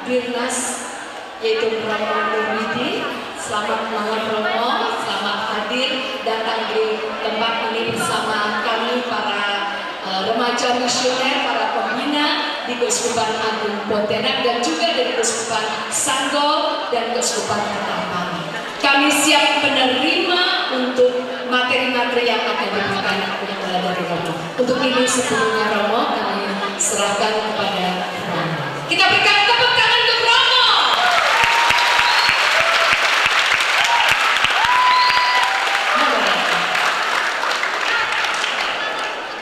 Dirnas yaitu Romo Nurwidi. Selamat malam Romo, selamat hadir datang di tempat ini bersama kami para remaja misioner, para pembina di Keuskupan Agung Pontianak dan juga dari Keuskupan Sanggau dan Keuskupan Ketapang. Kami siap menerima untuk materi-materi yang akan diberikan dari Romo. Untuk ini sebelumnya Romo kami serahkan kepada Romo. Kita berikan tepuk tangan untuk Romo.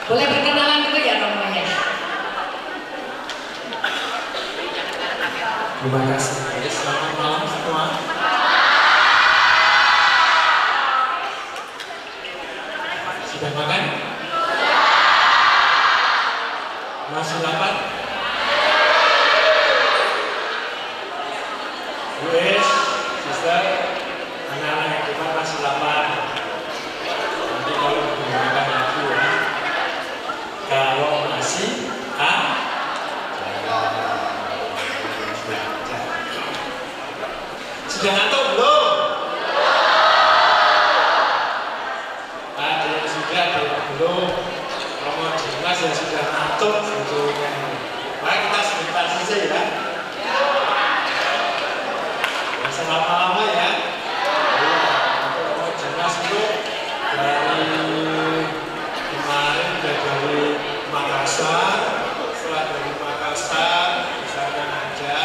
Boleh berkenalan dulu ya Romo ya. Terima kasih. Selamat malam semua. Sudah makan? Masih lapar? Wes, sister, anak-anak yang kita masih lapar. Nanti kalau menggunakan aku ya. Kalau masih, sudah ngantuk belum? Ada yang sudah, ada yang belum. Romo Dimas yang sudah ngantuk sebetulnya. Mari kita sebentar saja ya. Jangan lama-lama ya. Romo Dimas itu dari kemarin udah dari Makassar. Setelah dari Makassar, misalnya ada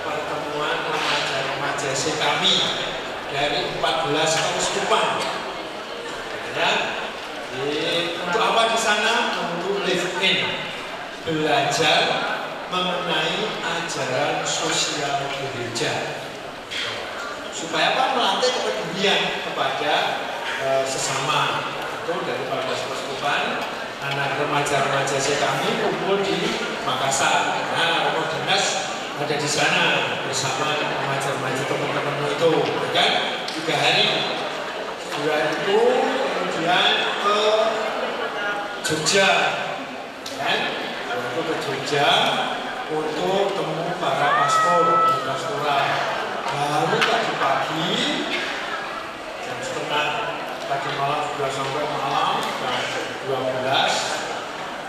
pertemuan remaja-remaja kami dari 14 keuskupan. Ya, untuk apa di sana? Untuk live in, belajar mengenai ajaran sosial gereja. Supaya apa? Melatih kepedulian kepada sesama. Itu dari 14 keuskupan. Anak remaja-remaja kami kumpul di Makassar. Nah, Romo Dinas ada di sana bersama remaja-remaja teman-teman itu, kan? 3 hari. Setelah itu kemudian ke Jogja, kan? Itu ke Jogja untuk temu para pastoral. Baru tadi pagi jam setengah tadi malam sudah sampai malam jam 12,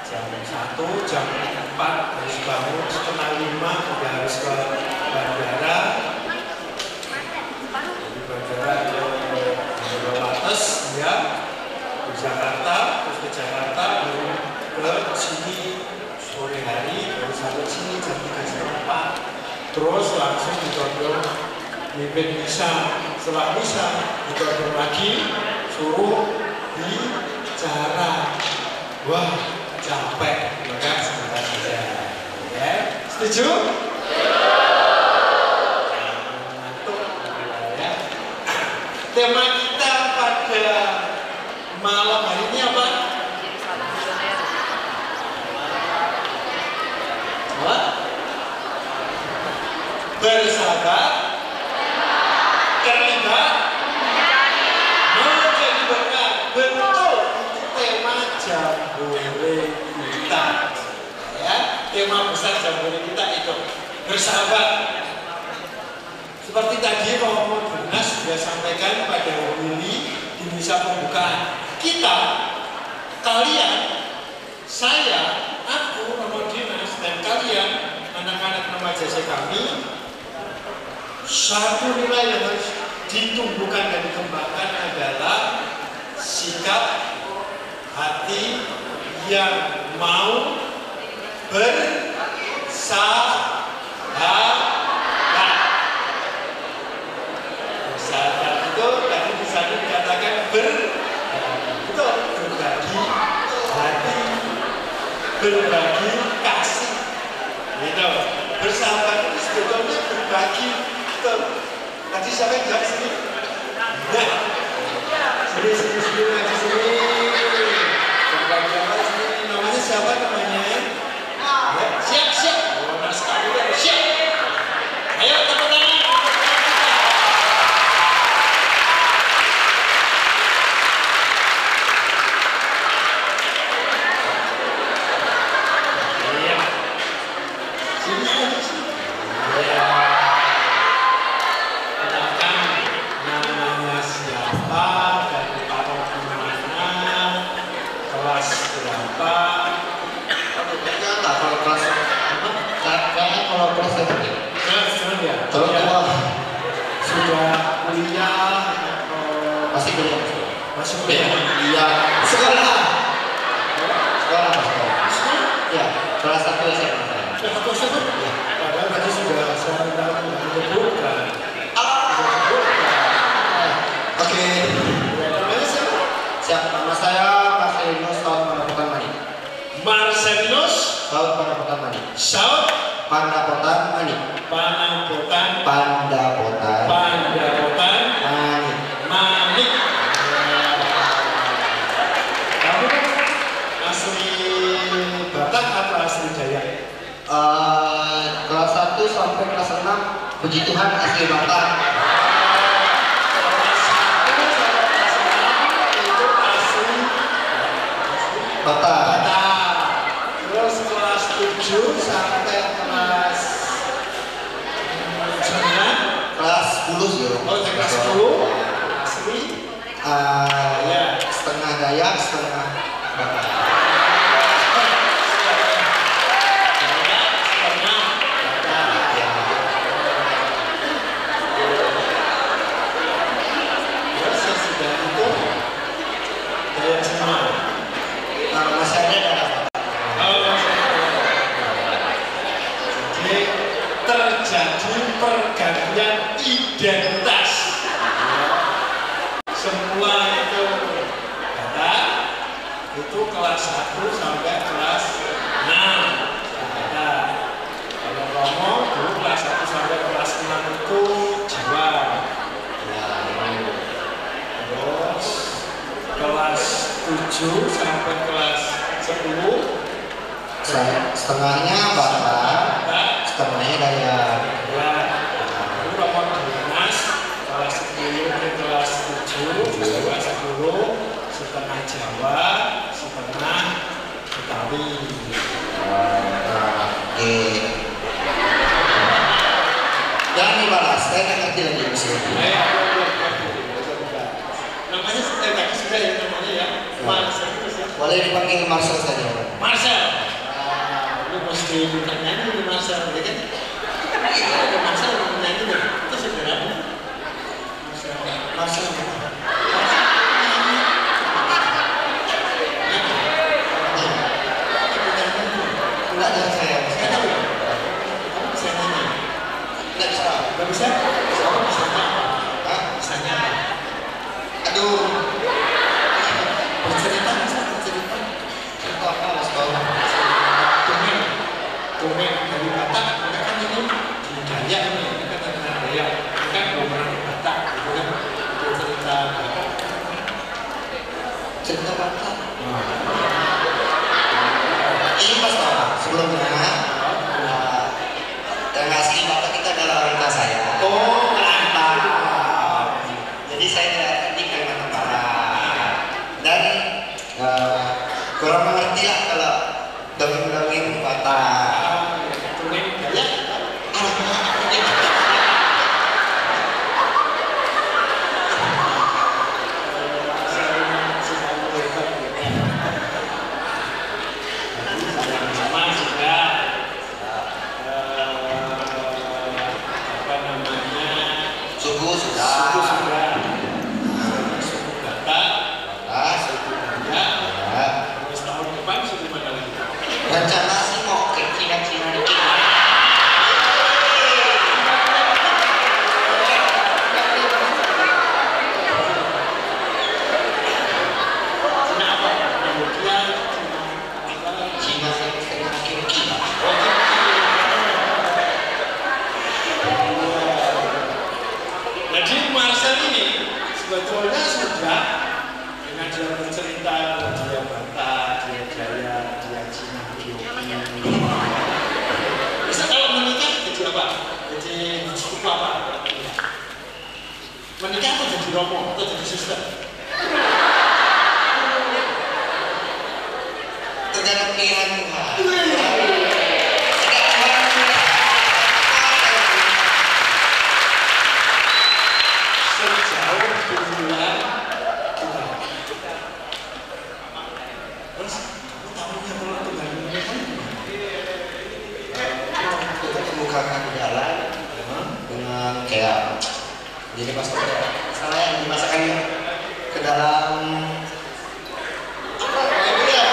jam 1, jam 4 harus bangun, setengah 5 sudah harus ke bandara. Di bandara ke Lates ya, di Jakarta, terus ke Jakarta, baru ke sini sore hari, baru sampai sini jam 3:30, terus langsung ditodong mimpin misa. Setelah misa ditodong lagi, suruh bicara. Wah, capek, maka sebentar saja. Ya, setuju? Ya. Tema kita pada malam hari ini apa? Apa? Bersahabat, terlibat, menjadi berkat. Betul, tema jambore kita. Ya, tema besar jambore kita itu bersahabat. Seperti tadi Romo Dinas sudah sampaikan pada homili di misa pembukaan. Kita, kalian, saya, aku, Romo Dinas, dan kalian, anak-anak remaja kami, satu nilai yang harus ditumbuhkan dan dikembangkan adalah sikap hati yang mau bersahabat. Bersahabat itu tadi di sana dikatakan berbagi hati, berbagi kasih. Gitu. Bersahabat itu sebetulnya berbagi. Tadi siapa yang jawab sini? Nah, sini lagi sini. Berbagi apa sini? Namanya siapa namanya? Ya, siap. Oh, nah sekali ya, siap. Ayo tepuk tangan. Iya. Sini. Ya, kenalkan namanya siapa, dari paroki mana, kelas berapa. Kalau kelas kayaknya kalau kelas berapa? Kelas ya. Kalau tua Sudah kuliah atau masih kuliah. masih kuliah? Iya, sekolah. Ya, kelas 1 SMA saya. Kelas 1 SMA? Ya. Padahal tadi sudah saya menyebutkan. Oke. Namanya siapa? Siap, nama saya Marcelinus Saud Pandapotan Mani. Marcelinus Saud Pandapotan Mani. Saud Pandapotan Mani. Pandapotan Pandapotan Mani. Mani. Kamu asli Batak atau asli Dayak? Kelas 1 sampai kelas 6 puji Tuhan asli Batak. Kelas 1 sampai kelas 6 itu asli Batak. Batak. Terus kelas 7 sampai kelas 9. Kelas 10 sih. Oh, kelas 10 asli Ya, setengah Dayak, setengah Batak. Terus sesudah itu Dayak semua. Masih ada Dayak. Jadi terjadi pergantian identitas. Semua itu Batak, itu kelas 1 sampai kelas 6 Batak. Kalau Romo dulu kelas 1 sampai kelas 6 itu Jawa. Terus kelas 7 sampai kelas 10 Setengahnya Batak, Batak. setengahnya Dayak. Ya, itu Romo Dinas kelas 10 ke kelas 7 Jawa 10, setengah Jawa, setengah Betawi. Oke. Jangan dibalas, saya nggak ngerti lagi musim. Namanya tadi sudah ya namanya ya. Marcel terus ya. Boleh dipanggil Marcel saja. Marcel. Lu mesti ditanyaan di Marcel ya kan? Iya, ada Marcel yang menyanyi deh. Itu sebenarnya Marcel. Marcel. Enggak ada saya. Saya tahu ya. Kamu bisa nyanyi? Enggak bisa. Gak bisa? Kamu bisa nyanyi? Hah? Bisa nyanyi? Aduh. Bercerita bisa bercerita. Itu apa Mas Bau? Dongeng dari Batak, mereka kan ini di Dayak ini kan tentang Dayak, kan belum pernah di Batak, gitu kan? Itu cerita Batak. Cerita Batak. Ini Mas Bau, sebelumnya yang asli Batak itu adalah orang tua saya. Oh, mantap. Jadi saya tidak di Kalimantan Barat dan kurang mengerti lah kalau dongeng-dongeng Batak. Dongeng Dayak, sama juga apa namanya Suku sudah. suku sudah suku Batak, suku Dayak. Ya. Terus tahun depan suku mana lagi? Rencana sih mau ke Cina-Cina dikit. Cina apa? Kemudian Cina apa? Cina saya sering kira-kira. Jadi Marcel ini sebetulnya sudah dengan dia bercerita dia Batak, dia Jaya, dia Cina, Ethiopia. Bisa kalau menikah jadi apa? Jadi suku apa? Menikah atau jadi romo atau jadi suster? Tergantung pilihan Tuhan. karena di jalan dengan kayak jadi pas salah yang dimasukkan ke dalam apa itu ya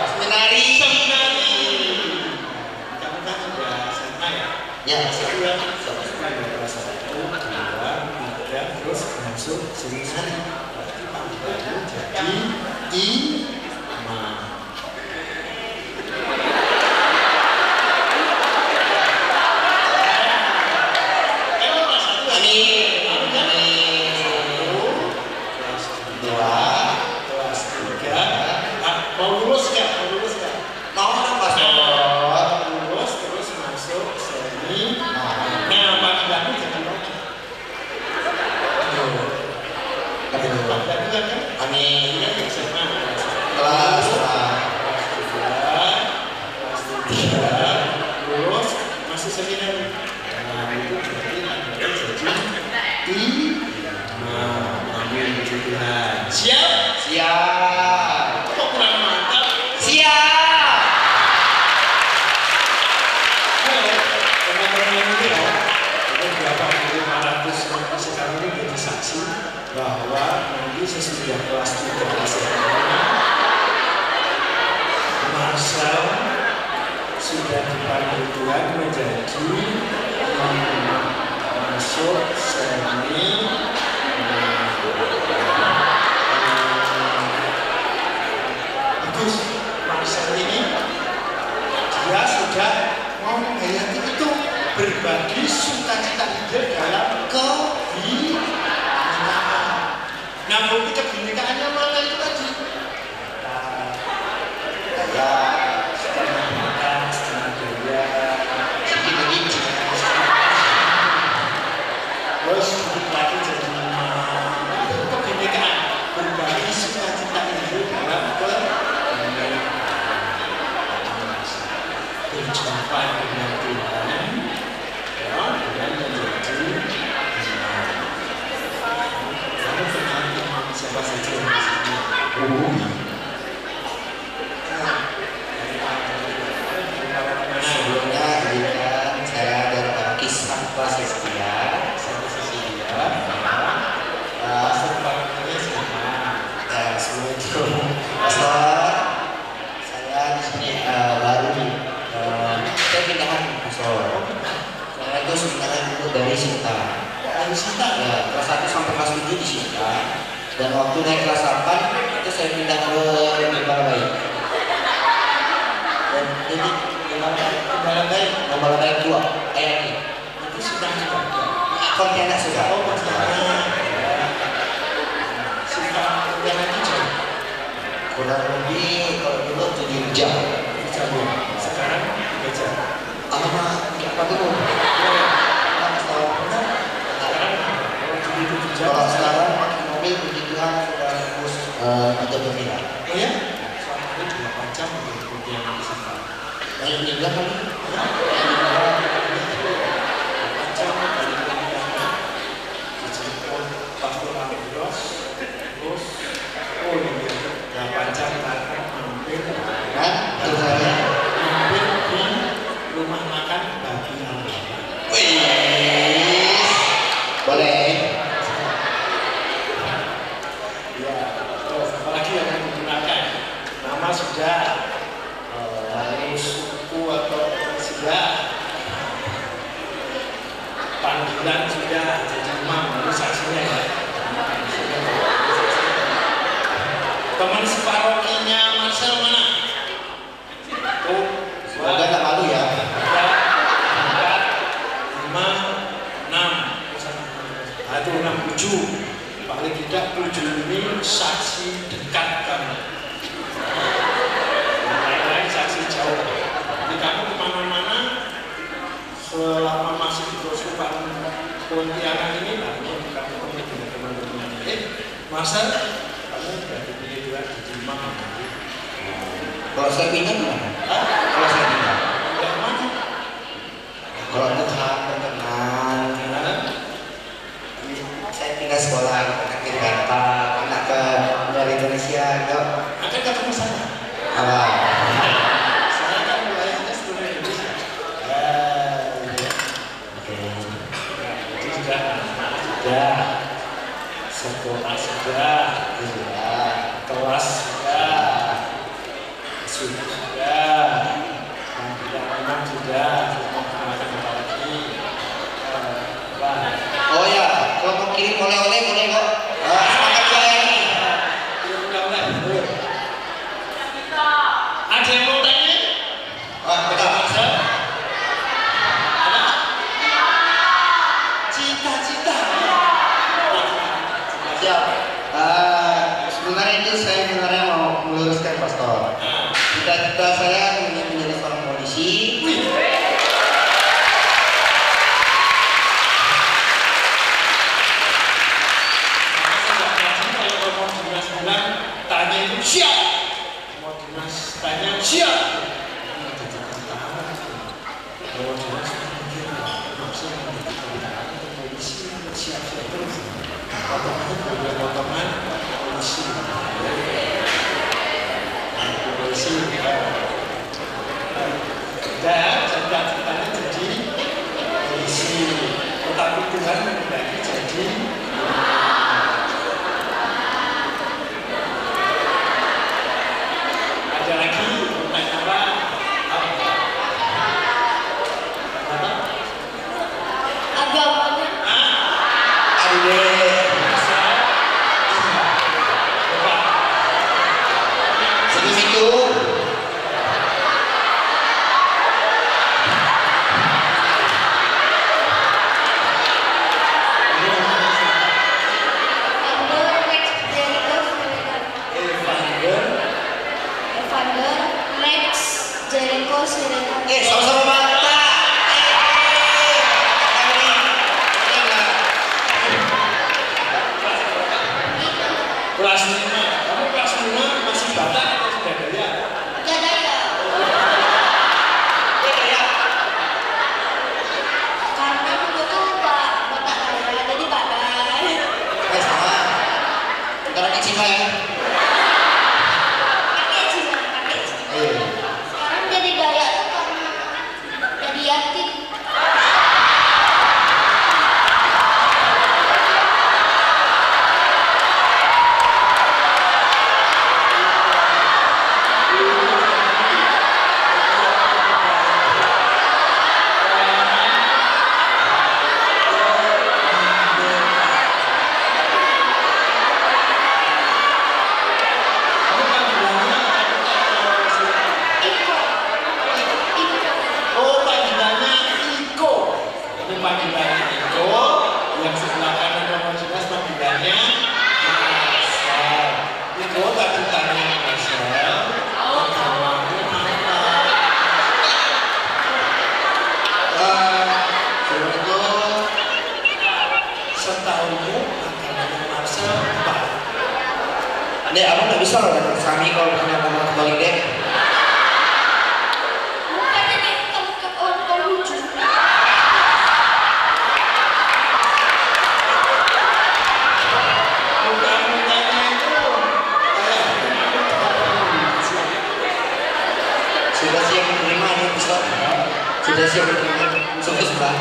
seminari kamu kan sudah SMA ya ya sama kelas 1, 2, 3 terus masuk seminari berarti panggilanmu jadi imam. Bahwa nanti sesudah kelas 3 SMA Marcel sudah dipanggil Tuhan menjadi masuk seni bagus. Marcel ini dia sudah mau menghayati itu berbagi sukacita dia dalam nah, bukti kebinekaan mana itu tadi? Kayak setengah makan, setengah gaya, sedikit lagi, terus sedikit lagi jadi kebinekaan berbagi sukacita itu dalam berjumpa dengan Tuhan, ya, dan menjadi siapa saja yang disini sebelumnya jika saya dari kisah Prasetya satu sisi dia sebelumnya sebelum itu pastor saya di sini baru saya pindahan pastor saya itu sebenarnya dulu dari Sinta ya kelas 1 sampai kelas 7 di Sinta. Dan waktu naik kelas 8 itu saya pindah ke Gembala Baik. Dan jadi Gembala Baik 2 ini itu sudah juga kontennya sudah. oh maksudnya sifat yang itu Kurang lebih kalau dulu 7 jam. Sekarang baca Alamak, apa dulu? Kalau sekarang pakai mobil puji Tuhan sudah tembus 30 mil. Oh ya? Soalnya 8 jam kemudian sifat Banyak juga kan? 8 jam kali kemudian dijemput Pastor Ambros terus oh iya 8 jam karena mampir Kan? Itu saya. mampir di rumah makan Babi Alaba. Wih, boleh. Ya, terus apalagi yang menggunakan nama sudah harus suku atau sudah panggilan sudah jadi imam lalu saksinya ya. Teman separokinya Marcel mana? Oh, Semoga tak malu ya. 5, 6, itu 6, 7. Paling tidak 7 ini saksi dekat kamu. Lain-lain saksi jauh. Jadi kamu kemana-mana selama masih di Keuskupan Pontianak ini, kamu komit dengan teman-teman. Marcel, kamu sudah dipilih Tuhan jadi imam. Kalau saya pindah gimana? Hah? Kalau saya pindah. Yang mana? Kalau Tuhan berkenan, saya pindah sekolah ke Jakarta, anak ke dari Indonesia, yuk. Akan ketemu saya. Apa? Saya kan wilayahnya seluruh Indonesia. sudah, sekolah sudah, kelas sudah, panggilan sudah, mau kemana lagi? Oh ya, kalau mau kirim oleh-oleh boleh kok. Semangat saya ini. Ada yang mau tanya? Betul. Cita-cita. Siap. Sebenarnya itu saya mau meluruskan pastor. Cita-cita saya ingin menjadi seorang polisi. Tanya itu siap. Mau dinas tanya siap. Mau dinas siap terus. Potongan polisi. Dan cita-citanya jadi polisi. Tetapi Tuhan menghendaki jadi ada lagi tanya apa? Agamanya. Aduh deh. Sebelum itu sama-sama mata. Kelas 5. Kamu kelas 5 masih Batak atau sudah Dayak? Karena dulu tuh Batak Dayak, jadi Batak. Sama. Kita lagi cinta ya. Sekarang jadi Dayak tuh karena jadi yatim. Kamu panggilannya oh panggilannya Iko. Ini panggilannya Iko. Yang sebelah kanan nomor 11 panggilannya Marcel. Iko tadi tanya Marcel. Agamamu apa? Sebelum itu Setahumu agamanya Marcel apa? Dek, abang nggak bisa loh datang ke kami kalau punya ngomong kembali dek. Bukannya nih kamu lucu. Bukan-bukannya itu Sudah siap menerima nih Ustaz. Sudah siap menerima. Sukses Pak.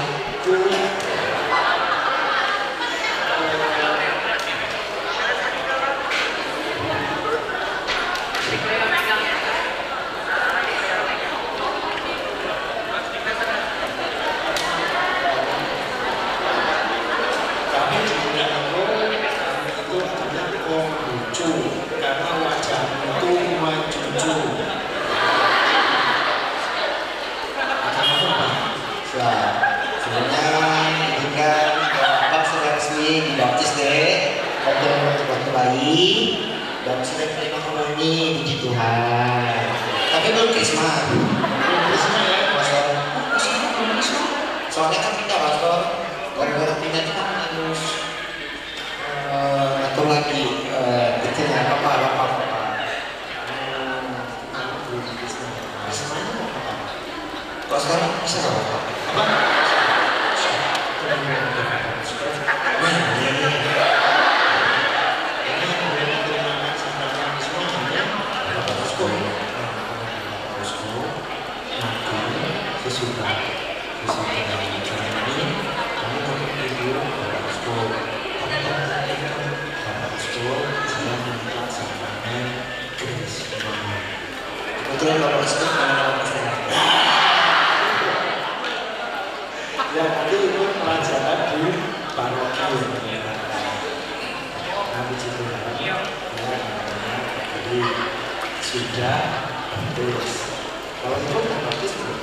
kami tidak tahu itu artinya Konghucu karena wajahmu itu Wajuju. Agamamu apa? Siap. Sebenarnya izinkan Bapak sudah resmi dibaptis dek. Waktu bayi dan sudah terima komuni puji Tuhan. Tapi belum krisma. Krisma ya? Pastor. Soalnya kan kita pastor. Gara-gara pindah itu kan harus ngatur lagi detailnya apa. Krismanya mau apa? Kalau sekarang bisa nggak Bapak? Apa? biar bapak sebut nama saya. Ya nanti itu pelajaran di paroki nanti situ ya jadi sudah terus kalau itu kan baptis belum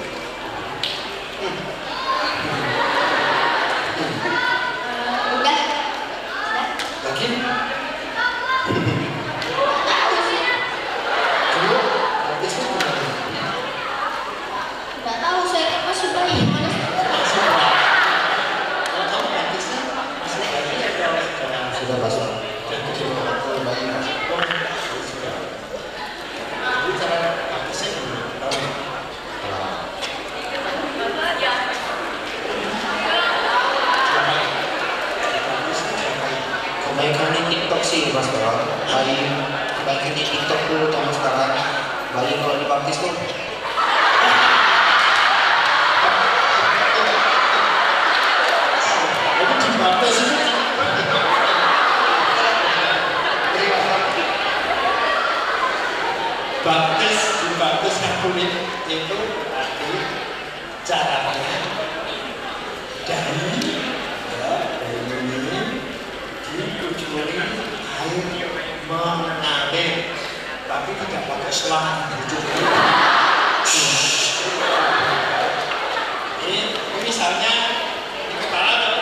Udah. lagi Nggak tahu saya kan masih bayi. Mana Sudah masuk. Kebaikan di TikTok sih mas sekarang. Kebaikan di TikTok dulu sama sekarang. Bayi kalau dibaptis tuh. itu dibaptis itu dibaptis Katolik itu arti caranya dari ini dikucuri air mengalir tapi tidak pakai selang bujuk ini misalnya di kepala tuh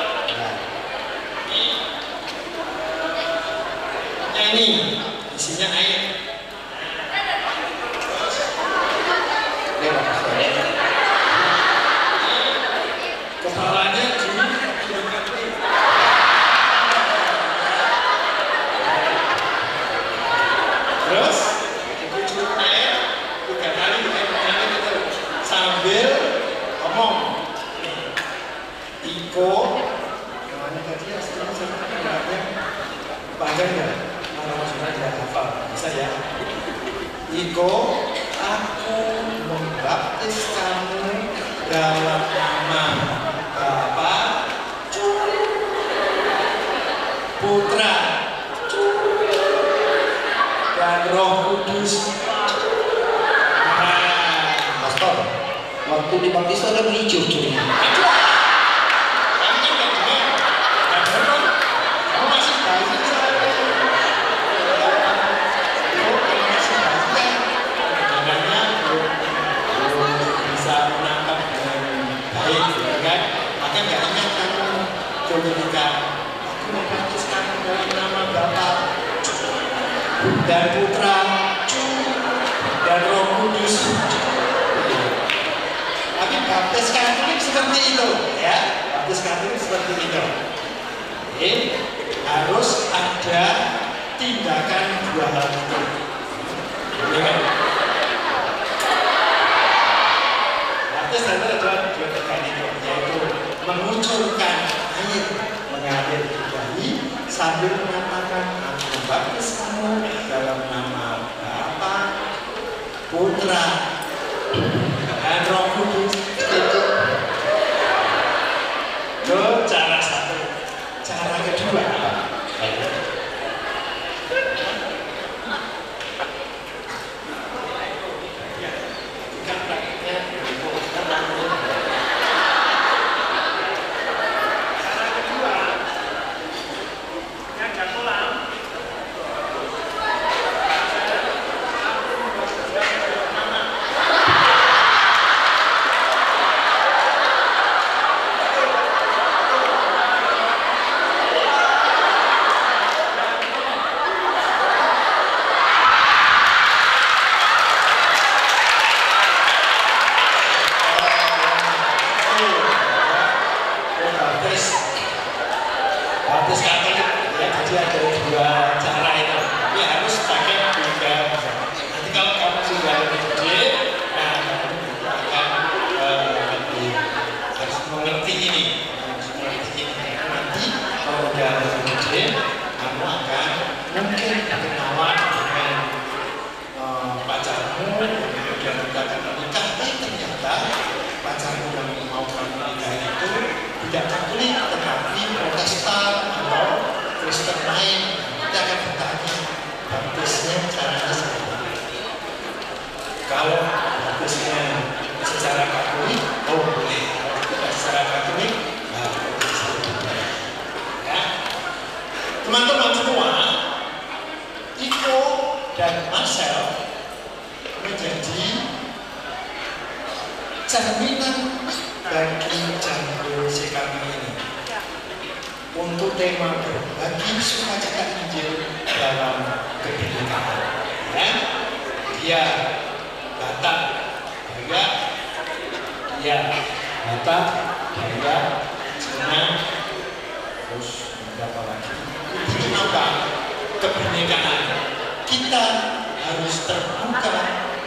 ini isinya air kepalanya terus dikucur air 3 kali mengalir itu sambil ngomong Iko namanya tadi aslinya siapa panjang ya nama sudah tidak hafal bisa ya Iko aku membaptis kamu dalam nama Bapa Putra dan Roh Kudus. Pastor, waktu dibaptis ada hijau curinya. Dan Putra dan Roh Kudus. Tapi baptis Katolik seperti itu, ya. Baptis Katolik seperti itu. Oke, harus ada tindakan 2 hal itu. Ya. Baptis adalah 2 tindakan itu, yaitu mengucurkan air mengalir di bayi sambil mengatakan aku membaptis kamu dalam nama Bapa, Putra, dan Roh Kudus. Itu cara satu. Cara kedua, yang gak pulang teman-teman semua, Iko dan Marcel menjadi cerminan bagi Jangkul Sekami ini untuk tema berbagi sukacita Injil dalam kebinekaan. Ya, dia Batak, Dayak, dia Batak, Dayak, Cina, terus berapa lagi? Itu apa? Kebinekaan. Kita harus terbuka,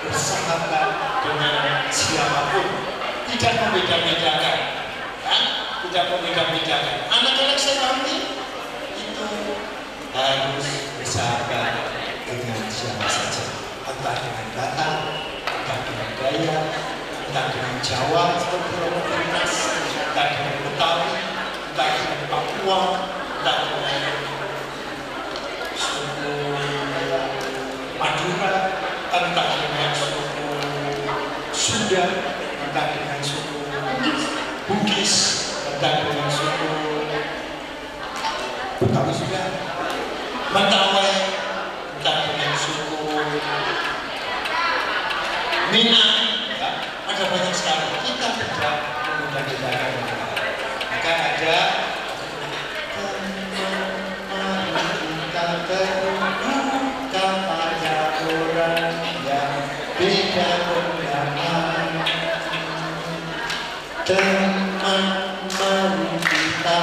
bersahabat dengan siapapun, tidak membeda-bedakan, kan? Tidak membeda-bedakan. Anak-anak Sekami itu harus bersahabat dengan siapa saja, entah dengan Batak, entah dengan Dayak, entah dengan Jawa seperti Romobilitas, entah dengan Betawi, entah dengan Papua, entah dengan suku Madura, entah dengan suku Sunda, entah dengan suku Bugis, entah dengan suku Betawi juga, Mentawai, entah dengan suku Minang, ya, ada banyak sekali. Kita tidak membeda-bedakan. Maka ada kita terbuka pada orang yang beda pendapat. Teman mari kita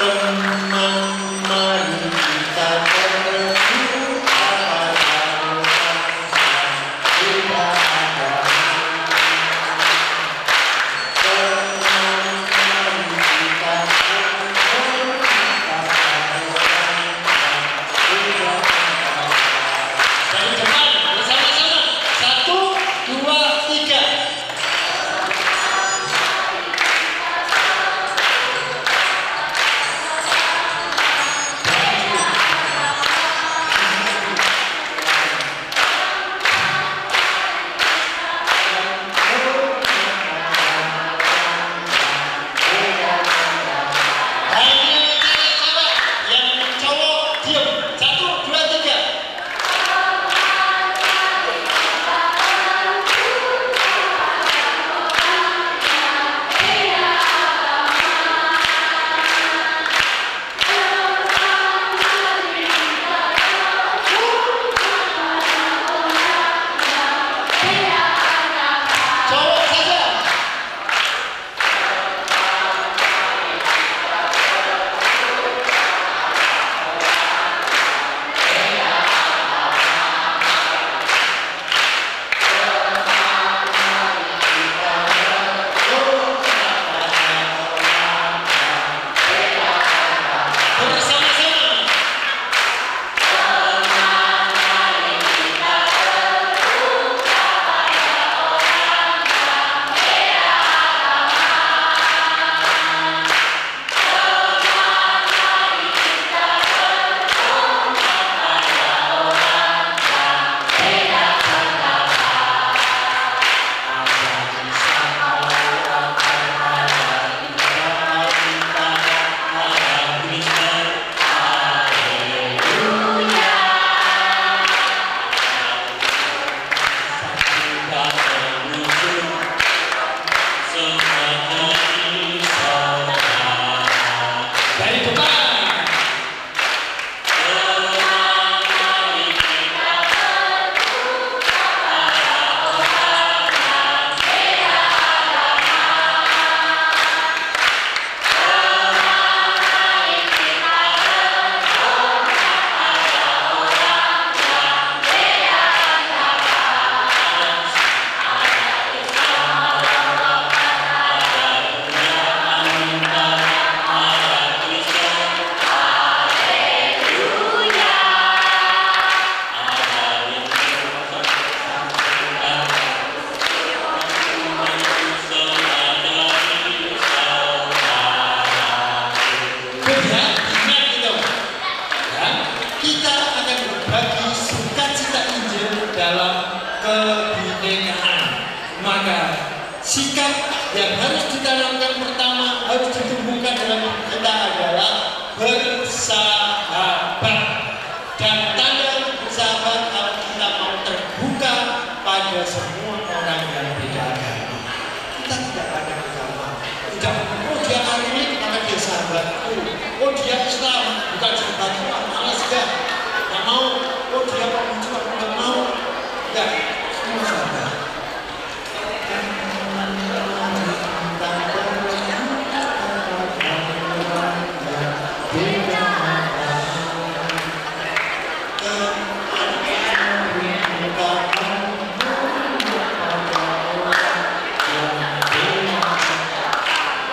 teman mari kita terbuka pada orang yang beda agama. Teman mari kita terbuka pada orang yang beda agama. Dari depan bersama-sama, 1, 2, 3. sikap yang harus ditanamkan pertama, harus ditumbuhkan dalam kita adalah bersahabat. Dan tanda bersahabat kalau kita mau terbuka pada semua orang yang beda agama. Kita tidak ada agama. Tidak, oh dia Katolik maka dia sahabatku. Oh dia Islam bukan sahabatku, malas gak? Gak mau. Oh dia Konghucu aku gak mau. Enggak, semua sahabat.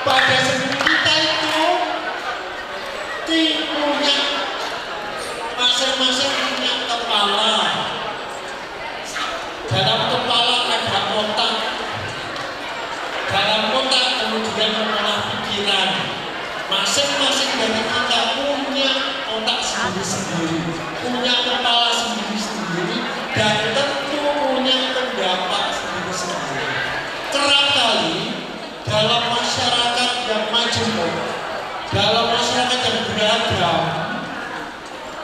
Pada sebelum kita itu punya masing-masing punya kepala. Dalam kepala ada otak. Dalam otak kemudian mengolah pikiran. Masing-masing dari kita punya otak sendiri-sendiri, punya kepala sendiri-sendiri, dan tentu punya pendapat sendiri-sendiri. Kerap kali dalam masyarakat yang majemuk, dalam masyarakat yang beragam,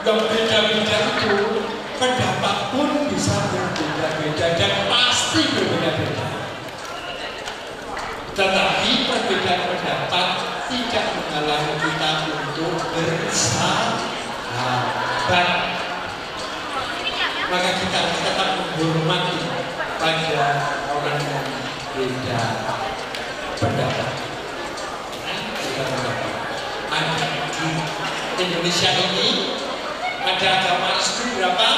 yang beda-beda itu, pendapat pun bisa berbeda-beda dan pasti berbeda-beda. Tetapi perbedaan pendapat tidak menghalangi kita untuk bersahabat. Maka kita harus tetap menghormati pada orang yang beda pendapat. Ada di Indonesia ini ada agama Islam berapa?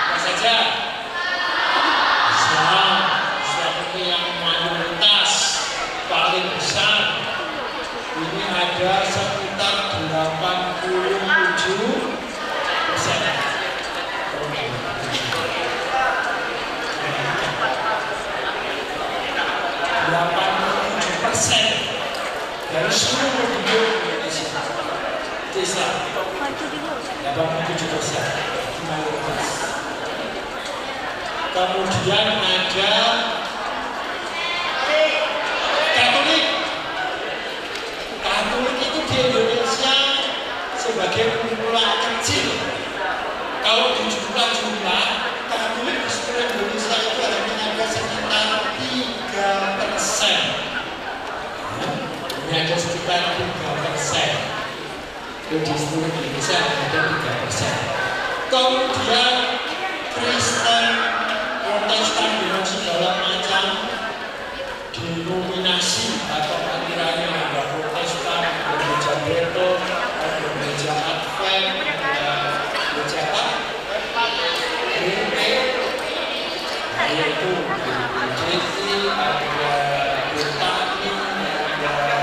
Apa saja? Islam. Islam ini yang mayoritas paling besar. Ini ada sekitar 87%. Dari seluruh penduduk Indonesia itu Islam. 87% mayoritas. Kemudian ada Katolik. Katolik itu di Indonesia sebagai kumpulan kecil. Kalau dijumlah-jumlah, Katolik di seluruh Indonesia itu hanya ada sekitar 3%. Ada sekitar 3%. Di seluruh Indonesia ada 3%. Kemudian Kristen, Protestan dengan segala macam denominasi atau alirannya, ada Protestan, ada gereja Betel, ada gereja Advent, ada gereja apa? Yaitu GT, ada Betani, ada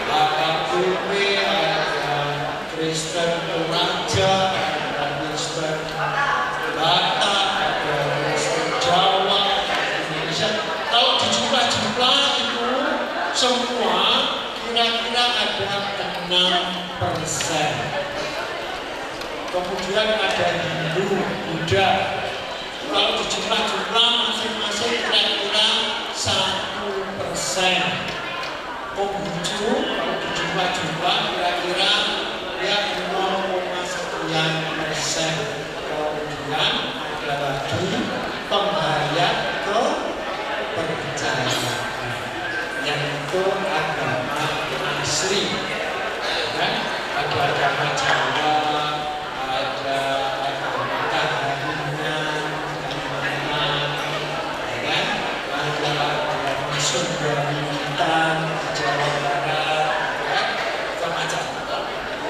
HKBP, ada Kristen Toraja, ada Kristen Batak, ada Kristen Jawa, Indonesia. Kalau dijumlah-jumlah itu semua kira-kira ada 6%. Kemudian ada Hindu, Buddha. Kalau dijumlah-jumlah masing-masing kira-kira 1%. Konghucu kalau dijumlah-jumlah kira-kira ya 0,sekian%. Kemudian ada lagi penghayat kepercayaan, yang itu agama asli. Dan ada agama Jawa, ada agama Kaharinya, ada agama Sunda-Wiwitan, Jawa Barat, macam-macam.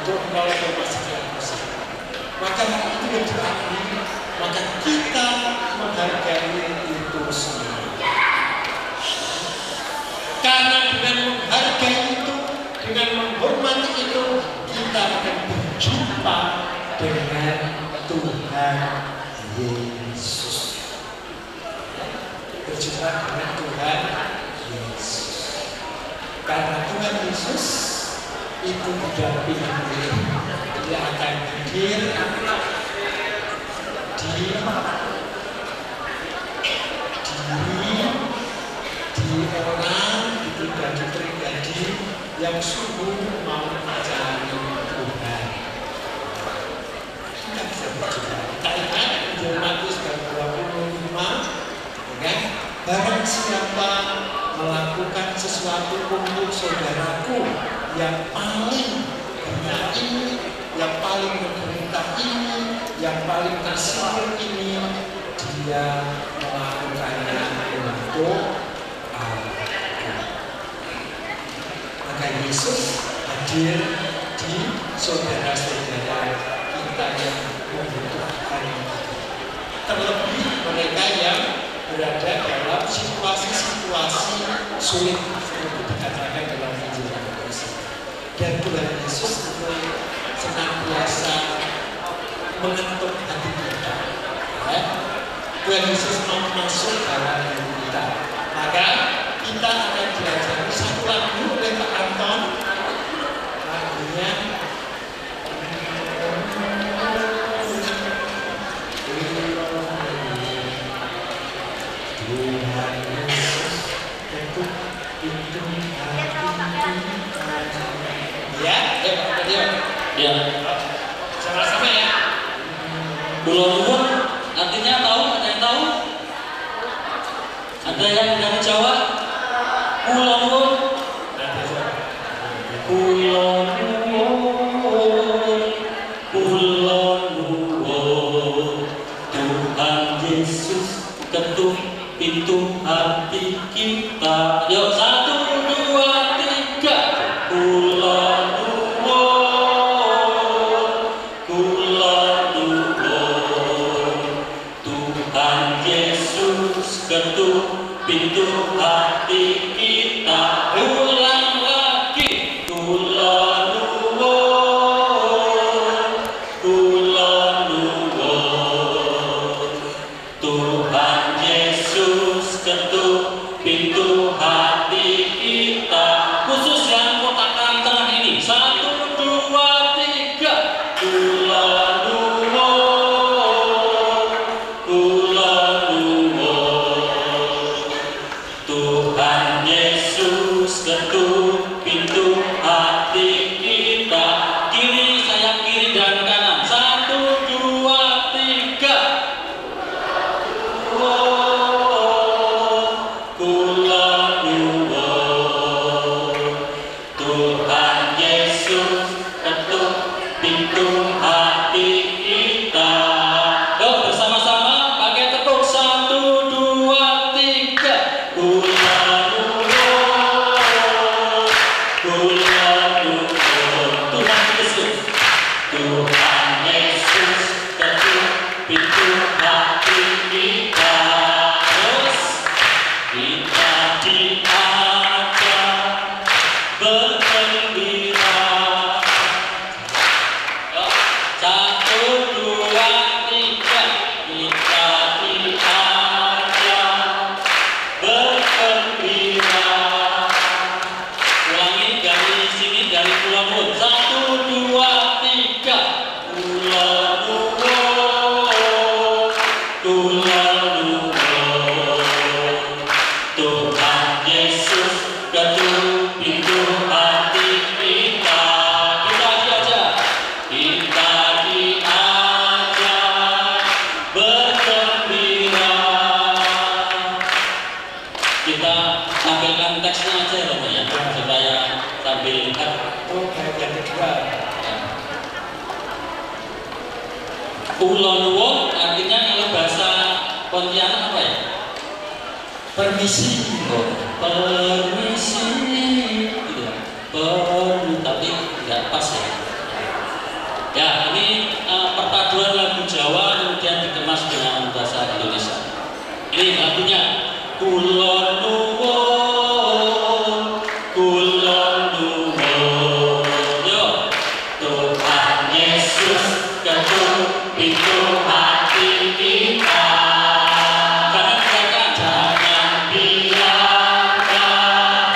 Untuk -sekian%. Maka itu yang diakui, maka kita menghargai itu semua. Karena dengan menghargai itu, dengan menghormati itu, kita akan berjumpa dengan Tuhan Yesus. Berjumpa dengan Tuhan Yesus. Karena Tuhan Yesus itu tidak pilih, dia akan hadir di yang sungguh mau mencari Tuhan. Kita bisa berdoa. Kita ingat Injil Matius bab 25, kan? Barang siapa melakukan sesuatu untuk saudaraku yang paling benar ini, yang paling menderita ini, yang paling tersial ini, dia melakukannya untuk aku. Maka Yesus hadir di saudara-saudara kita yang membutuhkan. Terlebih mereka yang berada dalam situasi-situasi sulit seperti dikatakan dalam Injil Matius. Dan Tuhan Yesus itu senantiasa mengetuk hati kita. Ya. Tuhan Yesus mau masuk dalam hidup kita. Maka kita akan diajari satu lagu oleh Pak Anton. Lagunya Tuhan Yesus ketuk pintu hati. Ya, Pak Dio. Ya. Sama-sama ya. Kula nuwun artinya tahu? Ada yang tahu? Ada yang dari Jawa? Kula nuwun. Kula nuwun. Kula nuwun. Tuhan Yesus ketuk pintu hati kita. Yuk 1, 2, 3. Kula ketuk pintu hati kita. Ulang lagi. Kula nuwun, kula nuwun. Tuhan Yesus ketuk pintu hati kita. Khusus yang kota Tengah ini. 1, 2, 3. Kula nuwun, kula Tuhan Yesus ketuk pintu hati kita. Kiri, saya kiri dan kanan. 1, 2, 3. Kula nuwun. Tuhan Yesus ketuk pintu hati kita. Yuk bersama-sama pakai ketuk. 1, 2, 3. Kula nuwun, kula nuwun. Tuhan Yesus, Tuhan Yesus ketuk pintu hati kita. Terus kita diajak bergembira. 1, 2, 3. Kita diajak bergembira. Ulangi dari sini, dari Kula nuwun. 1, 2, 3. Kula nuwun, kula nuwun. Tuhan Yesus ketuk pintu hati kita. Kita diajak, kita diajak bergembira. Kita tampilkan teksnya aja ya, Pak, ya, supaya sambil lihat. Oh, baik yang kedua. Kula nuwun artinya kalau bahasa Pontianak apa ya? Permisi. Oh, permisi. Gitu ya. Tapi tidak pas ya. Ya, ini perpaduan lagu Jawa kemudian dikemas dengan bahasa Indonesia. Ini lagunya. Kula nuwun, kula nuwun. Yo, Tuhan Yesus ketuk pintu hati kita. Jangan biarkan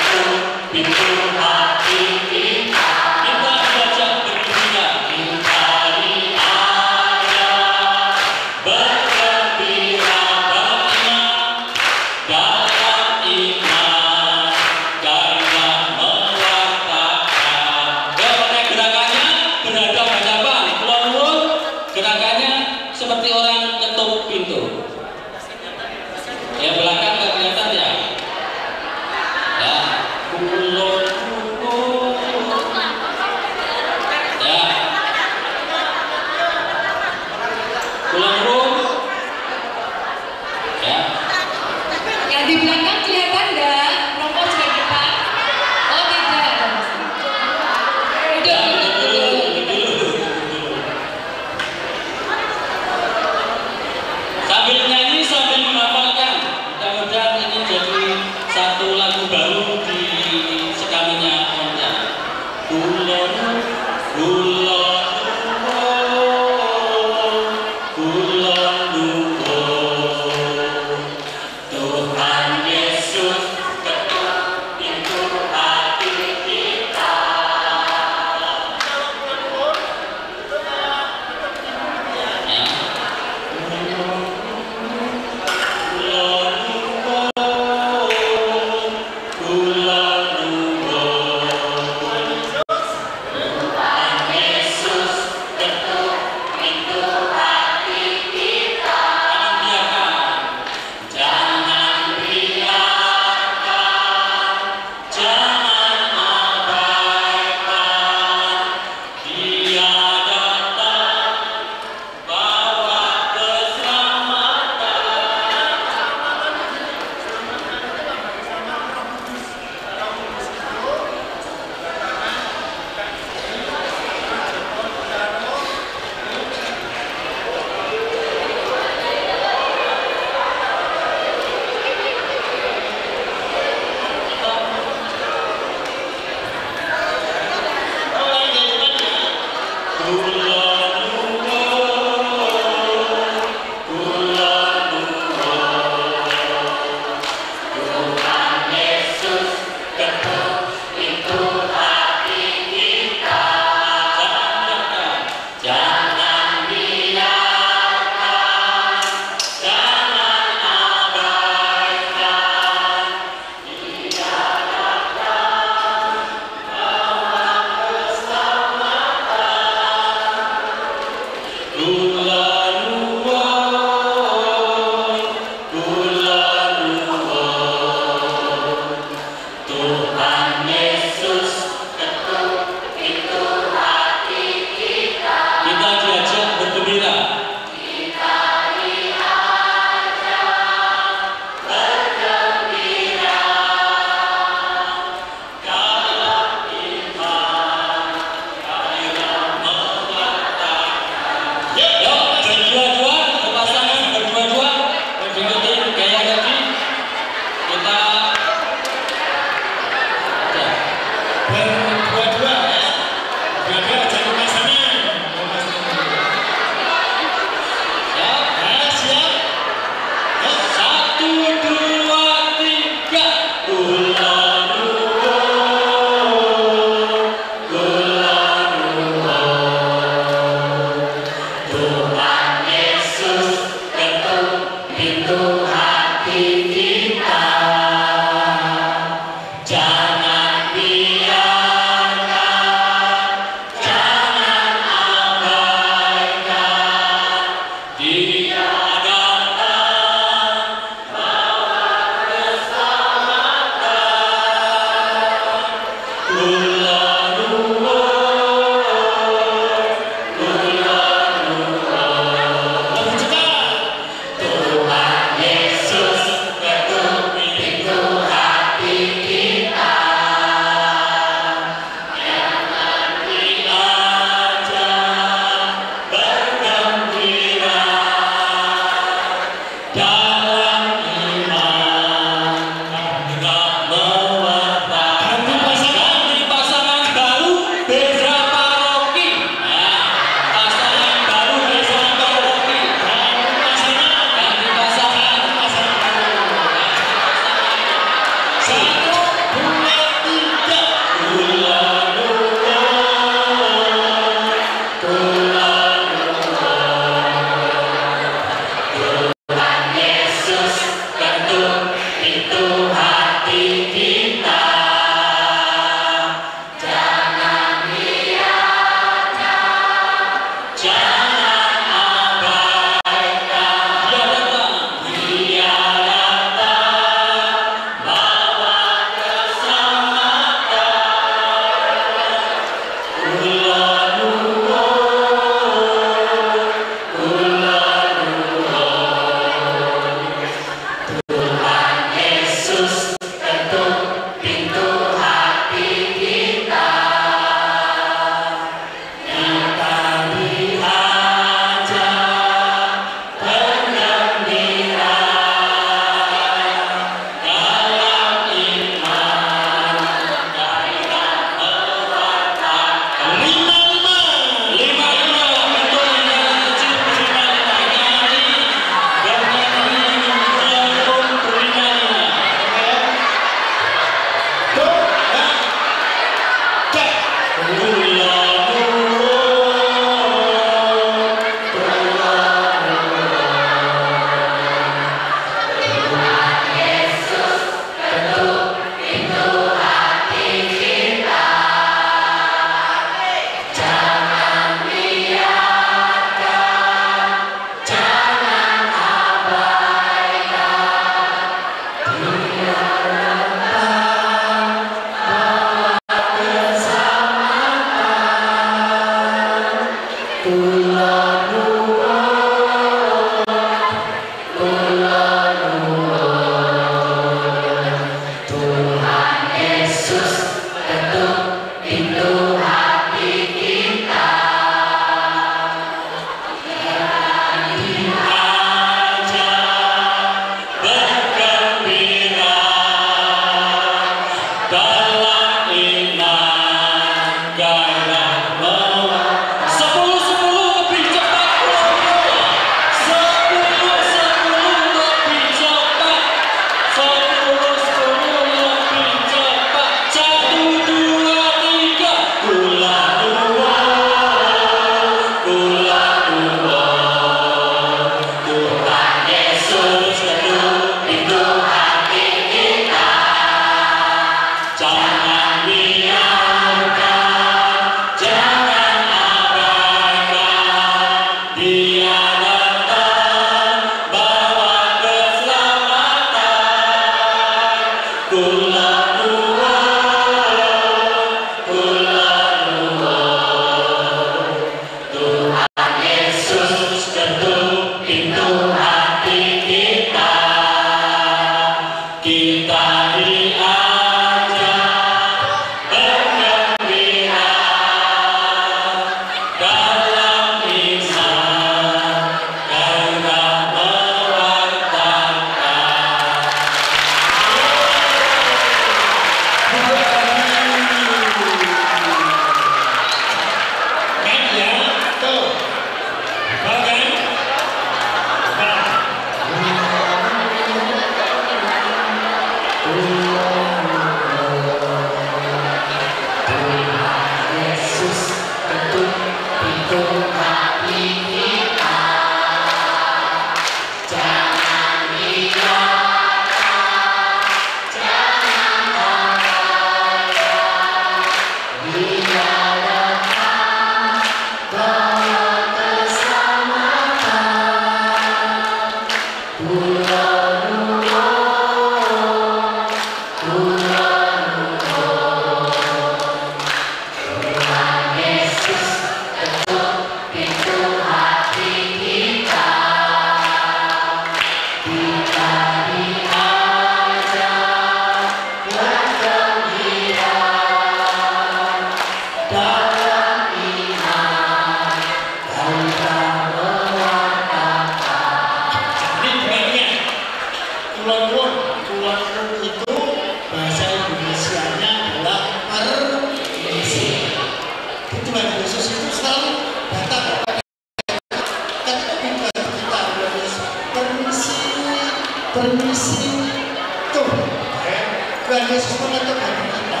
Tuhan Yesus mengetuk hati kita.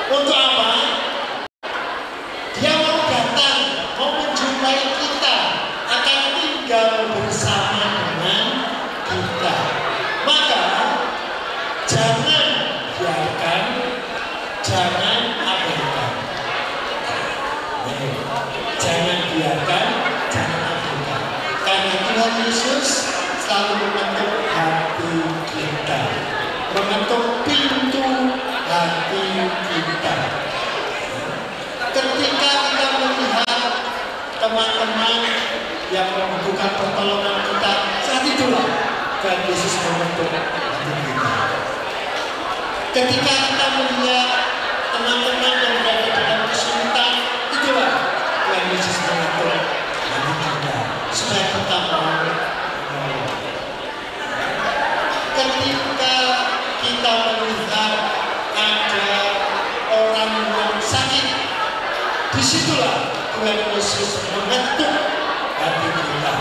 Untuk apa? Dia mau datang, mau menjumpai kita, akan tinggal bersama dengan kita. Maka jangan biarkan, jangan abaikan. Jangan biarkan, jangan abaikan. Karena Tuhan Yesus selalu mengetuk hati kita, mengetuk pintu hati kita. Ketika kita melihat teman-teman yang membutuhkan pertolongan kita, saat itulah Tuhan Yesus mengetuk hati kita. Ketika kita melihat teman-teman yang berada dalam kesulitan, itulah Tuhan Yesus mengetuk hati kita supaya kita mau menolong. Ketika kita melihat ada orang yang sakit, disitulah Tuhan Yesus mengetuk hati kita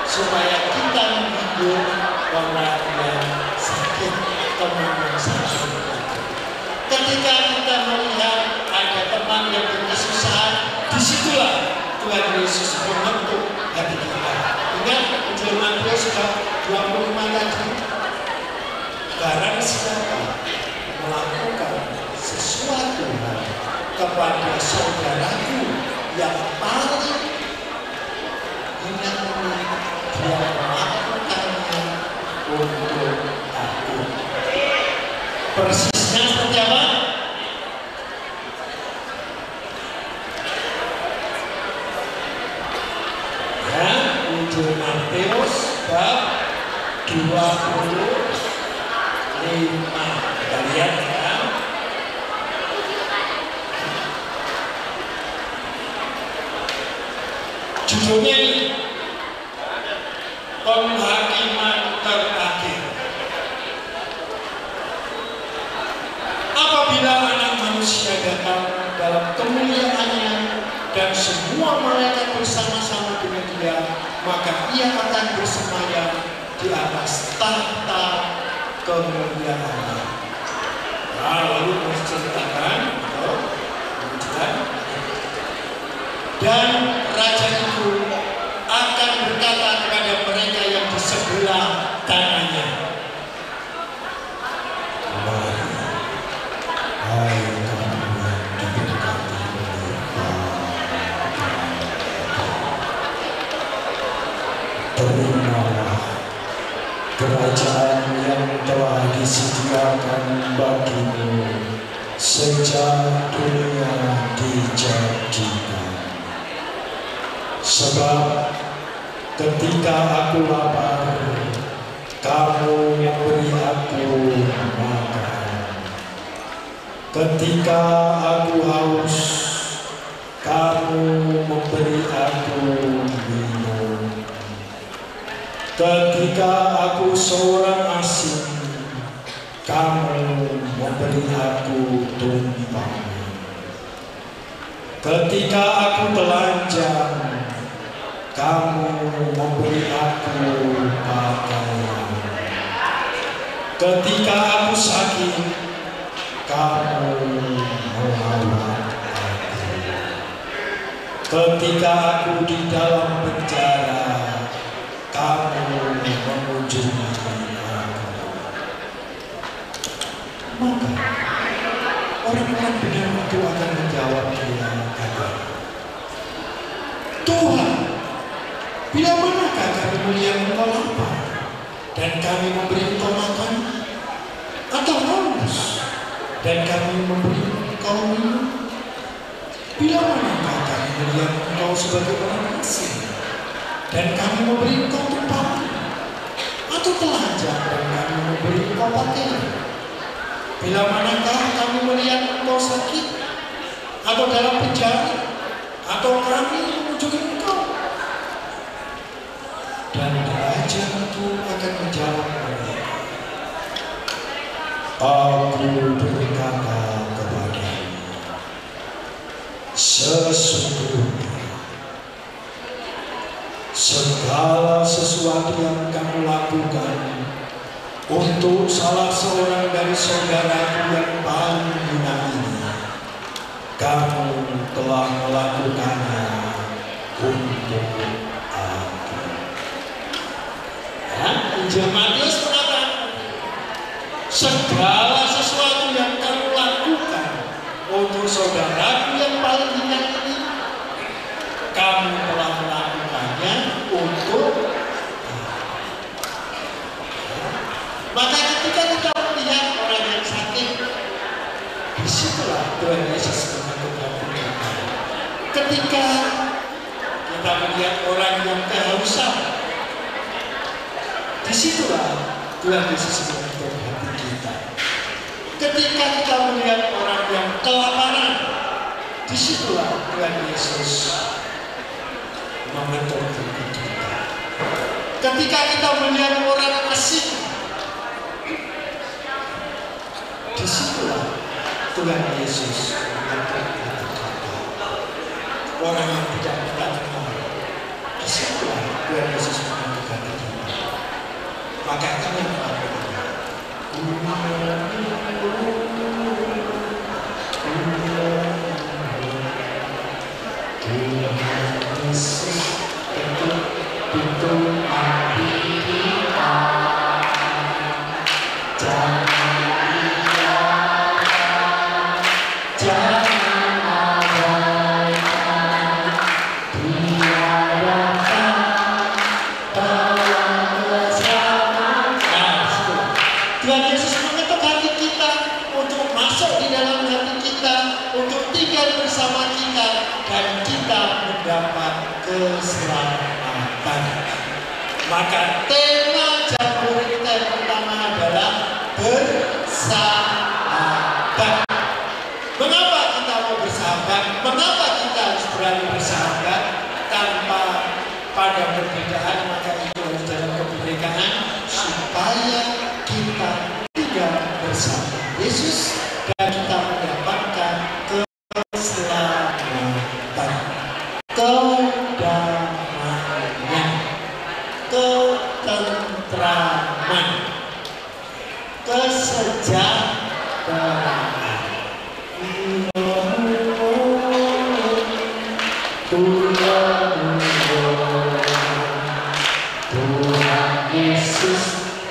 supaya kita menghibur orang yang sakit, teman yang sakit. Ketika kita melihat ada teman yang berkesusahan, disitulah Tuhan Yesus mengetuk hati kita. Ingat firman Dia sudah 25 tadi. Barang siapa melakukan sesuatu kepada saudaraku yang paling hina ini, dia melakukannya untuk aku. Persisnya seperti apa? Ya, Injil Matius bab 25. Kita lihat ya. Judulnya ini penghakiman terakhir. Apabila Anak Manusia datang dalam kemuliaannya dan semua malaikat bersama-sama dengan Dia, maka Ia akan bersemayam di atas tahta kemuliaannya. Nah, lalu menceritakan kemudian, dan raja itu akan berkata kepada mereka yang di sebelah kanannya, mari, hai kamu yang diberkati oleh Bapa, terimalah kerajaan yang telah disediakan bagimu sejak dunia dijadikan. Sebab ketika aku lapar, kamu memberi aku makan. Ketika aku haus, kamu memberi aku minum. Ketika aku seorang asing, kamu memberi aku tumpangan. Ketika aku telanjang, kamu memberi aku pakaian. Ketika aku sakit, kamu merawat aku. Ketika aku di dalam penjara, kamu mengunjungi aku. Maka orang-orang benar itu akan menjawab dia, kata, Tuhan, bila manakah kami melihat Engkau lapar dan kami memberi Engkau makan, atau haus dan kami memberi Engkau minum? Bila manakah kami melihat Engkau sebagai orang asing dan kami memberi Engkau tumpangan, atau telanjang dan kami memberi Engkau pakaian? Bila manakah kami melihat Engkau sakit atau dalam penjara, atau kami mengunjungi Engkau? Dan raja itu akan menjawab mereka, aku berkata kepadamu, sesungguhnya segala sesuatu yang kamu lakukan untuk salah seorang dari saudaraku yang paling hina ini, kamu telah melakukannya untuk aku. Injil Matius mengatakan, segala sesuatu yang kamu lakukan untuk saudaraku yang paling hina ini, kamu telah melakukannya untuk aku. Maka ketika kita melihat orang yang sakit, disitulah Tuhan Yesus menyentuh hati kita. Ketika kita melihat orang yang kehausan, disitulah Tuhan Yesus menyentuh hati kita. Ketika kita melihat orang yang kelaparan, disitulah Tuhan Yesus menyentuh hati kita. Ketika kita melihat orang asing, disitulah Tuhan Yesus menyentuh hati kita. Orang yang tidak kita kenal, disitulah Tuhan Yesus menyentuh hati kita. Maka ingat Tuhan Yesus ketuk pintu hati kita. Keselamatan. Maka tema Jambore kita yang pertama adalah bersahabat. Mengapa kita mau bersahabat? Mengapa kita harus berani bersahabat? Tanpa pada perbedaan, maka itu harus dalam kebinekaan, supaya kita tidak bersama Yesus dan kita mendapatkan keselamatan, kedamaian, ketentraman, kesejahteraan. Tuhan Yesus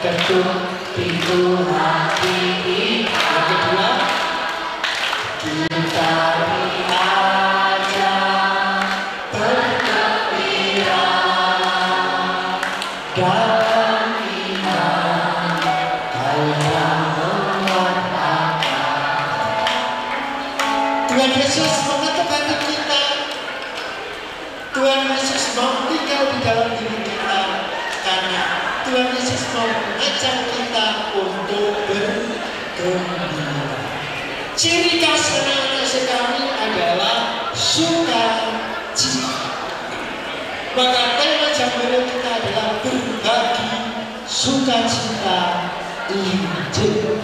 ketuk pintu hati kita. Yang kedua, kita diajak bergembira dalam iman dalam mewartakan. Tuhan Yesus mengetuk hati kita. Tuhan Yesus mau tinggal di dalam diri kita, karena Tuhan Yesus mau mengajak kita untuk bergembira. Ciri khas anak-anak sekami adalah sukacita. Maka tema Jambore kita adalah berbagi sukacita Injil.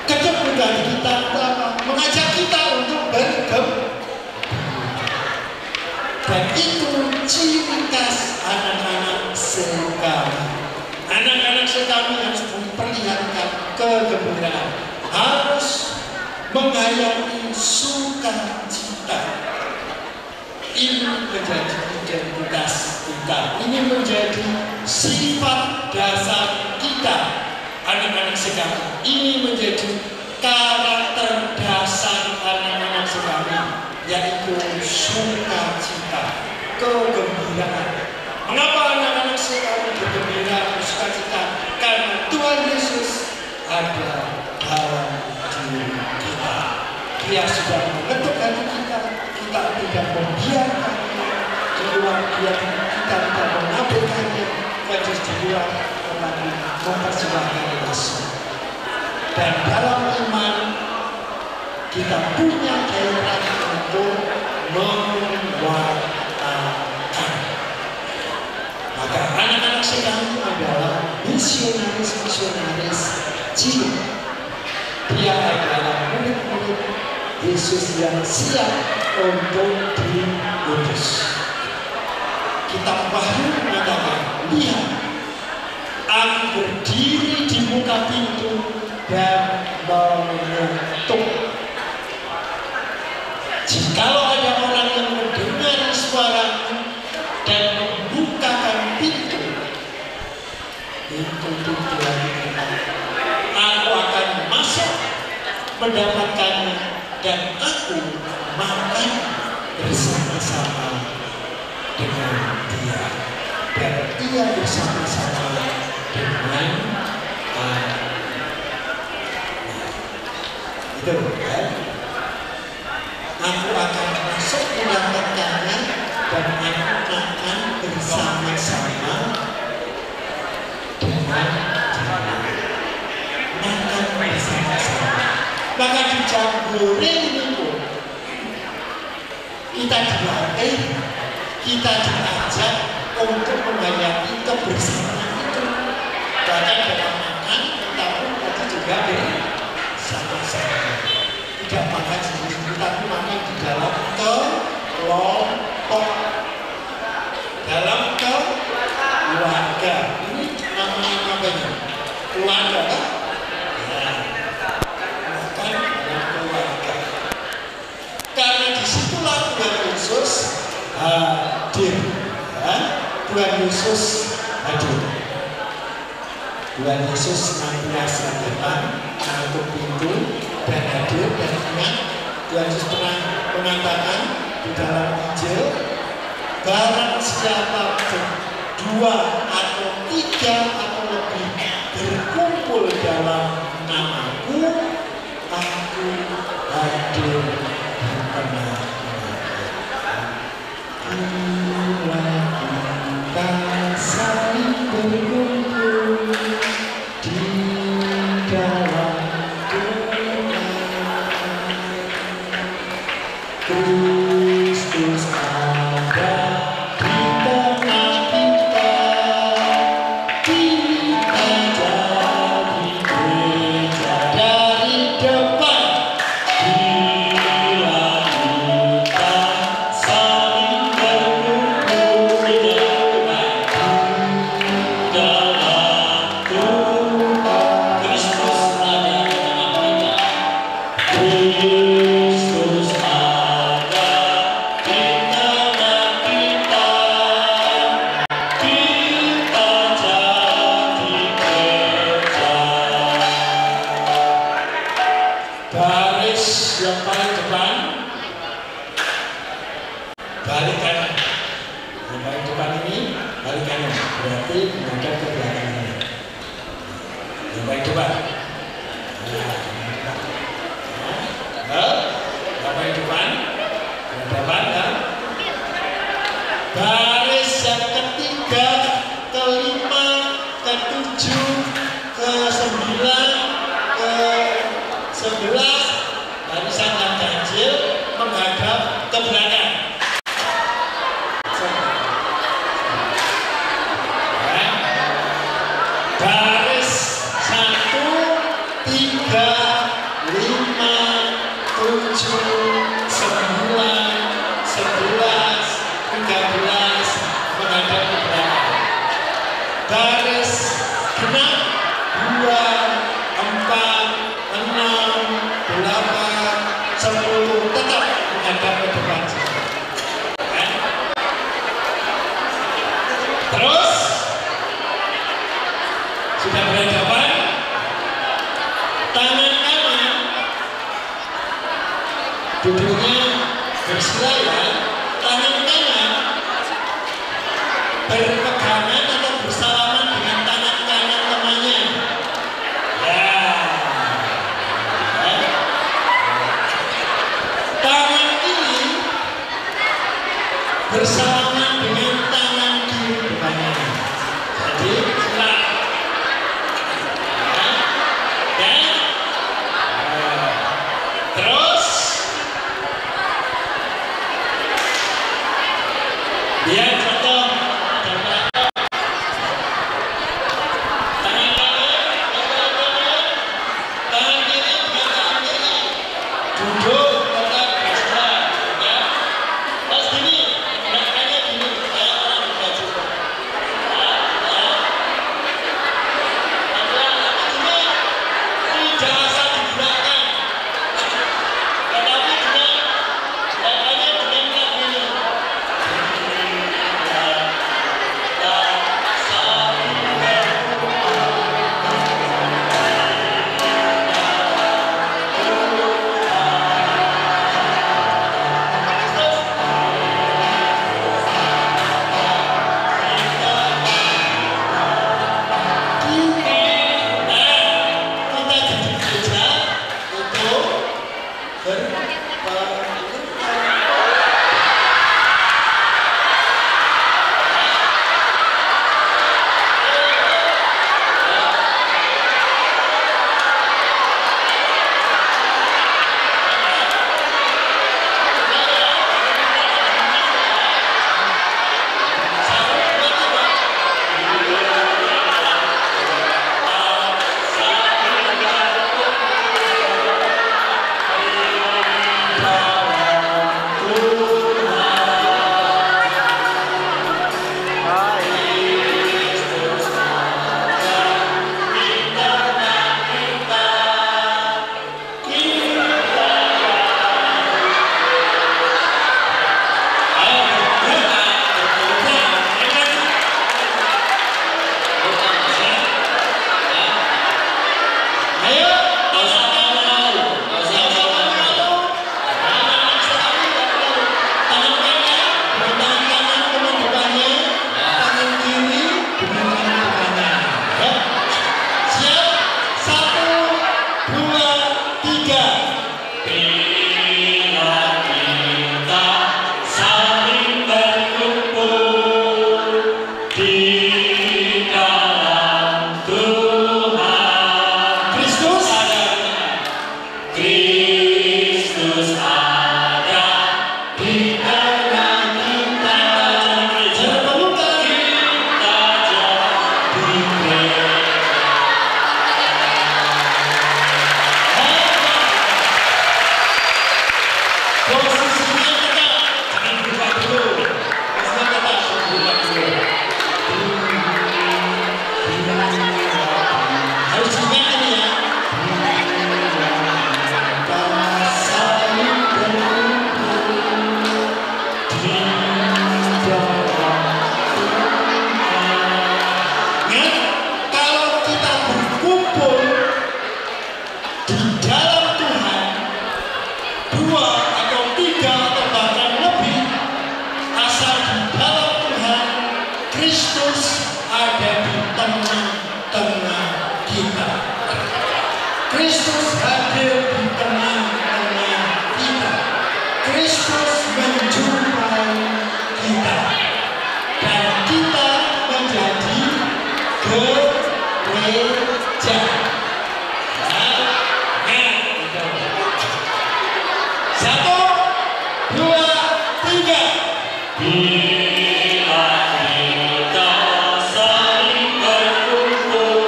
Ketemuan kita mengajak kita untuk bergembira. Dan itu ciri khas anak-anak sekami. Anak-anak sekami harus memperlihatkan kegembiraan, harus menghayati sukacita. Ini menjadi identitas kita. Ini menjadi sifat dasar kita, anak-anak sekami. Ini menjadi karakter dasar anak-anak sekami, yaitu sukacita, kegembiraan. Mengapa anak-anak sekami bergembira, bersukacita? Karena Tuhan Yesus ada dalam diri kita. Dia sudah mengetuk hati kita. Kita tidak membiarkan di luar, kita tidak mengabaikannya Yesus di luar, tetapi memperjuangkan Yesus. Dan dalam iman kita punya gairah untuk mewartakan. Maka anak-anak sekami adalah misionaris jiwa. Dia adalah murid-murid Yesus yang siap untuk diutus. Kitab Wahyu mengatakan, lihat, aku berdiri di muka pintu dan mengetuk. Jikalau ada orang yang mendengar suaraku dan membukakan pintu Tuhan, aku akan masuk mendapatkannya dan aku makan bersama-sama dengan dia dan dia bersama-sama dengan aku. Itu kan? Aku akan masuk mendapatkannya dan aku makan bersama-sama dengan dia. Makan bersama-sama. Maka di Jambore ini pun kita dilatih, kita diajak untuk menghayati kebersamaan itu. Bahkan dalam makan kita pun tadi juga bersama-sama. Tidak makan sendiri, tapi makan di dalam kelompok, dalam keluarga. Ini namanya apa ya? Keluarga kan? Makan dalam keluarga. Karena disitulah Tuhan Yesus hadir. Tuhan Yesus hadir. Tuhan Yesus senantiasa datang mengetuk pintu dan hadir. Dan ingat, Tuhan Yesus pernah mengatakan di dalam Injil, barang siapa berdua atau tiga atau lebih berkumpul dalam namaku, aku hadir di tengah-tengah. Bila kita saling berkumpul di dalam Kristus ada di tengah kita, kita jadi gereja dari depan. Bila kita saling berkumpul di dalam Tuhan, Kristus ada di tengah kita. Kristus baris yang paling depan, balik kanan. Yang paling depan ini balik kanan, berarti menghadap ke belakang ini. Yang paling depan. Yang paling depan, berhadapan kan? Baris yang ketiga, kelima, ketujuh, ke-9, ke-11, barisan yang ganjil menghadap ke belakang. Baris 1, 3, 5, 7, 9, 11, 13 menghadap ke belakang. Baris genap 2, 4, 6, 8, 10 tetap menghadap ke depan. Terus sudah berhadapan, tangan kanan duduknya bersila, tangan kanan berpegangan atau bersalaman dengan tangan kanan temannya. Tangan ini bersalaman dengan tangan kiri depannya. Jadi sebelah. Terus kita. Kristus hadir di tengah-tengah kita. Kristus menjumpai kita. Dan kita menjadi gereja. Satu, dua, tiga. Bila kita saling berkumpul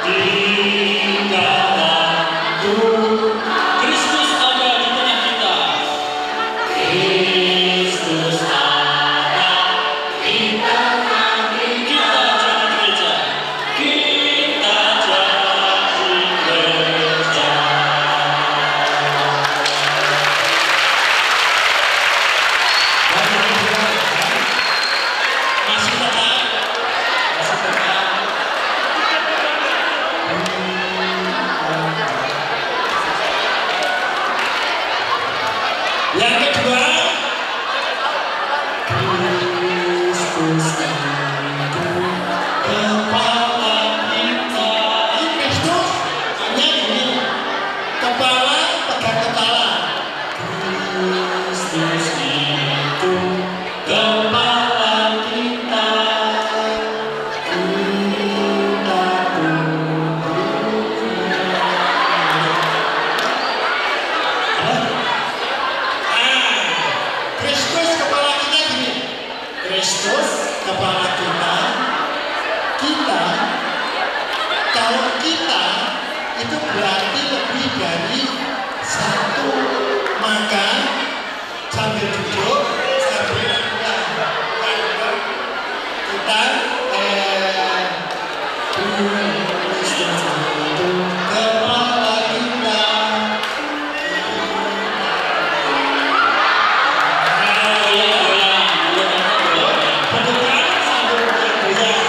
di dalam Tuhan, Kristus ada di tengah kita. Kristus ada di tengah kita. Kita jadi gereja. Masih tetap. Yang kedua, Kristus itu kepala kita. Ini Kristus hanya ini, kepala pegang kepala. Kristus itu kepala kita. Kristus kepala kita gini. Kristus kepala kita. Kita, kalau kita itu berarti lebih dari satu. Maka sambil duduk, sambil kita Kristus itu kepala kita. Betul sambil bergoyang.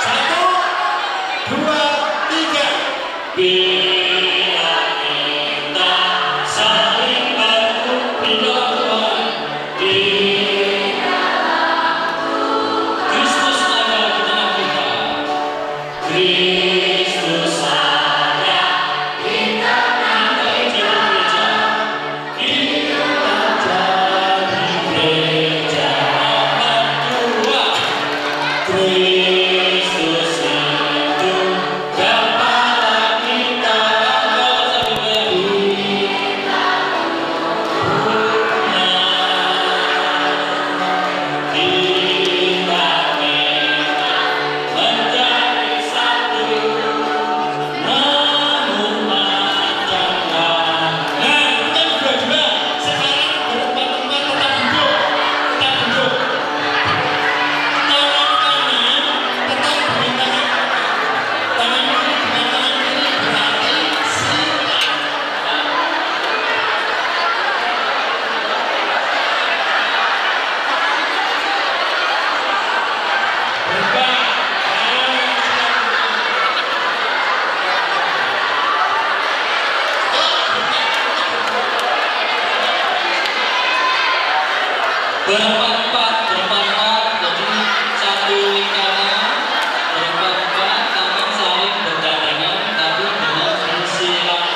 Satu, dua, tiga. Kristus itu kepala kita. berempat, jadi satu lingkaran berempat, tangan saling bergandengan tapi dengan bersilakan.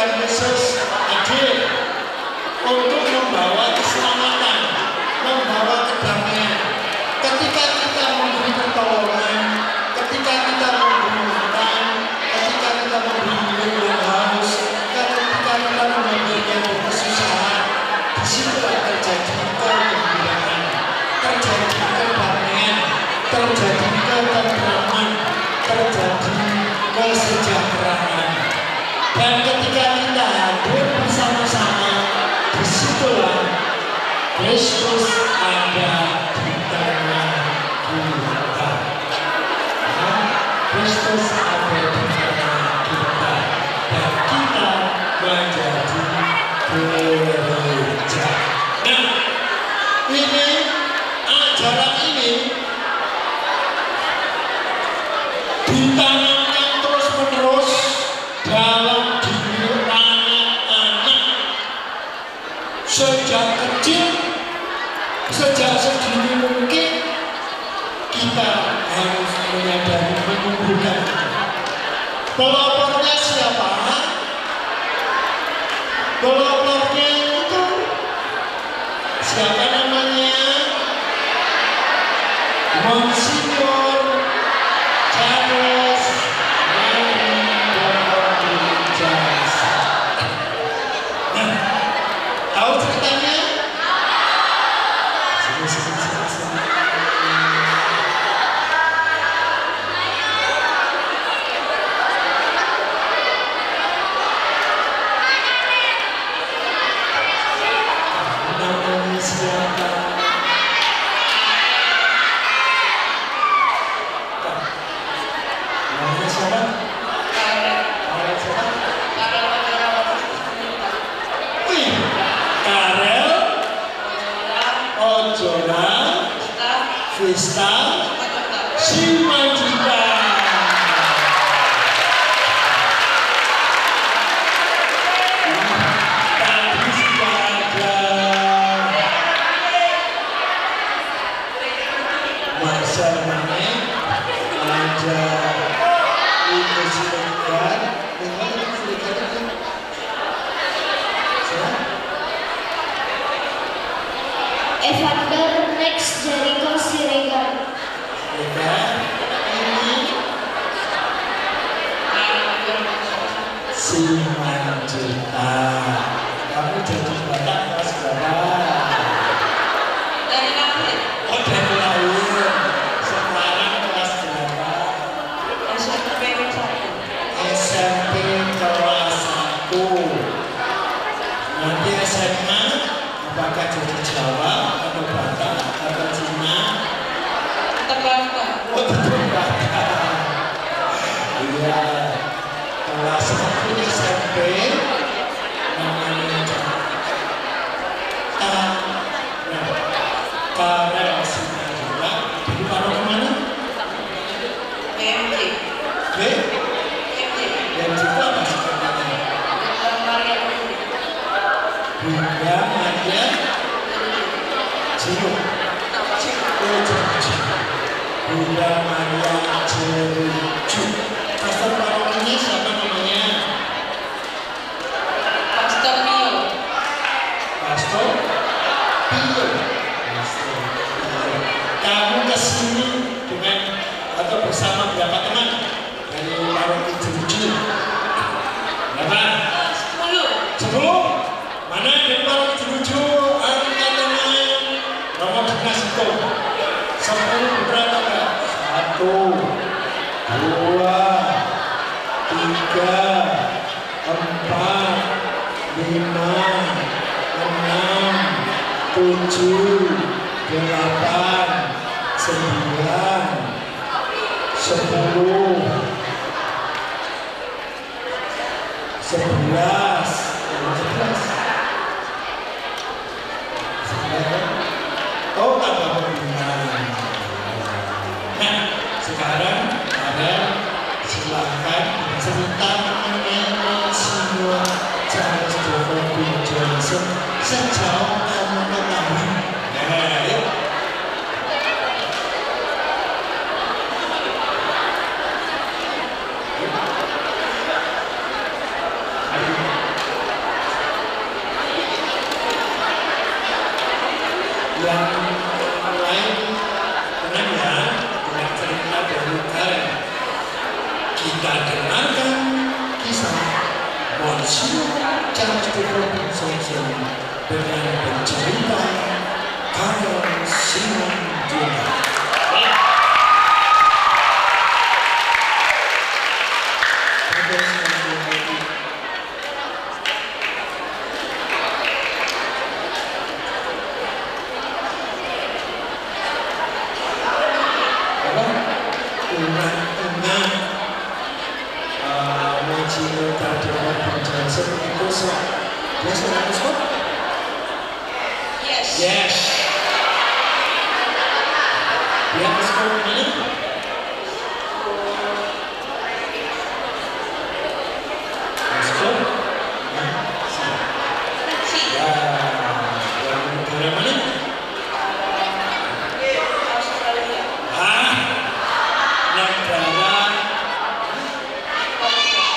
Tuhan Yesus hadir untuk membawa keselamatan, membawa kedamaian. Ketika kita memberi pertolongan, ketika kita memberi makan, ketika kita memberi minum yang haus, ketika kita memberi yang berkesusahan, disitulah terjadi kegembiraan, terjadi kedamaian, terjadi ketentraman, terjadi kesejahteraan. Dan ketika kita hadir bersama-sama, disitulah Kristus ada di tengah kita. Kristus ada di tengah kita, dan kita menjadi gereja. Nah, ini ajaran ini ditanamkan terus-menerus dalam diri anak-anak sejak kecil, sejak sedini mungkin. Kita harus menyadari, menumbuhkan. Pelopornya siapa? Pelopornya itu siapa namanya? Monsignor Charles Mendoza. Nah, tahu ceritanya? Sini. Namanya siapa? Namanya siapa? Wih, Karel Ojola Vista Simanjuntak. Tadi sudah ada Marcel Mane, ada Iko Siregar, bagaimana Siregar itu? Evander Rex Jericho Siregar. Ini Simanjuntak. Kamu jadi Batak kelas berapa? Dari lahir. Oh, dari lahir. Sekarang kelas berapa? SMP kelas 1. SMP kelas 1. Nanti SMA apakah jadi Jawa atau Batak atau Cina? Terbangkan. Oh, betul Batak. Iya. Kelas 1 SMP namanya Karel Simanjuntak. Jadi taruh kemana? PMJ. B? PMJ. Dan juga apa sebenarnya? Maria. Bunda Maria Jeruju. Bunda Maria Jeruju. Pastor parokinya siapa namanya? Pastor Mio. Pastor Pio. Kamu kesini dengan atau bersama berapa teman dari paroki Jeruju? Berapa? 10. 10? Mana dari paroki Jeruju? Angkat tangan. Nomor dinas itu 10 berapa enggak? 1, 2, 3, 4, 5, 6, 7, 8, 9, 10, 11. Oh, tambah pembinaan. Nah, sekarang ada silakan cerita mengenai Monsignor Charles Johnson sejauh kamu ketahui. Nah, yuk. mendengarkan kisah Monsignor Charles de Robinson dengan bercerita Karel Simon Junta. Yes. Yes. Ya, sekarang ini. Let's go. Ya, yang negara mana? Australia. Negara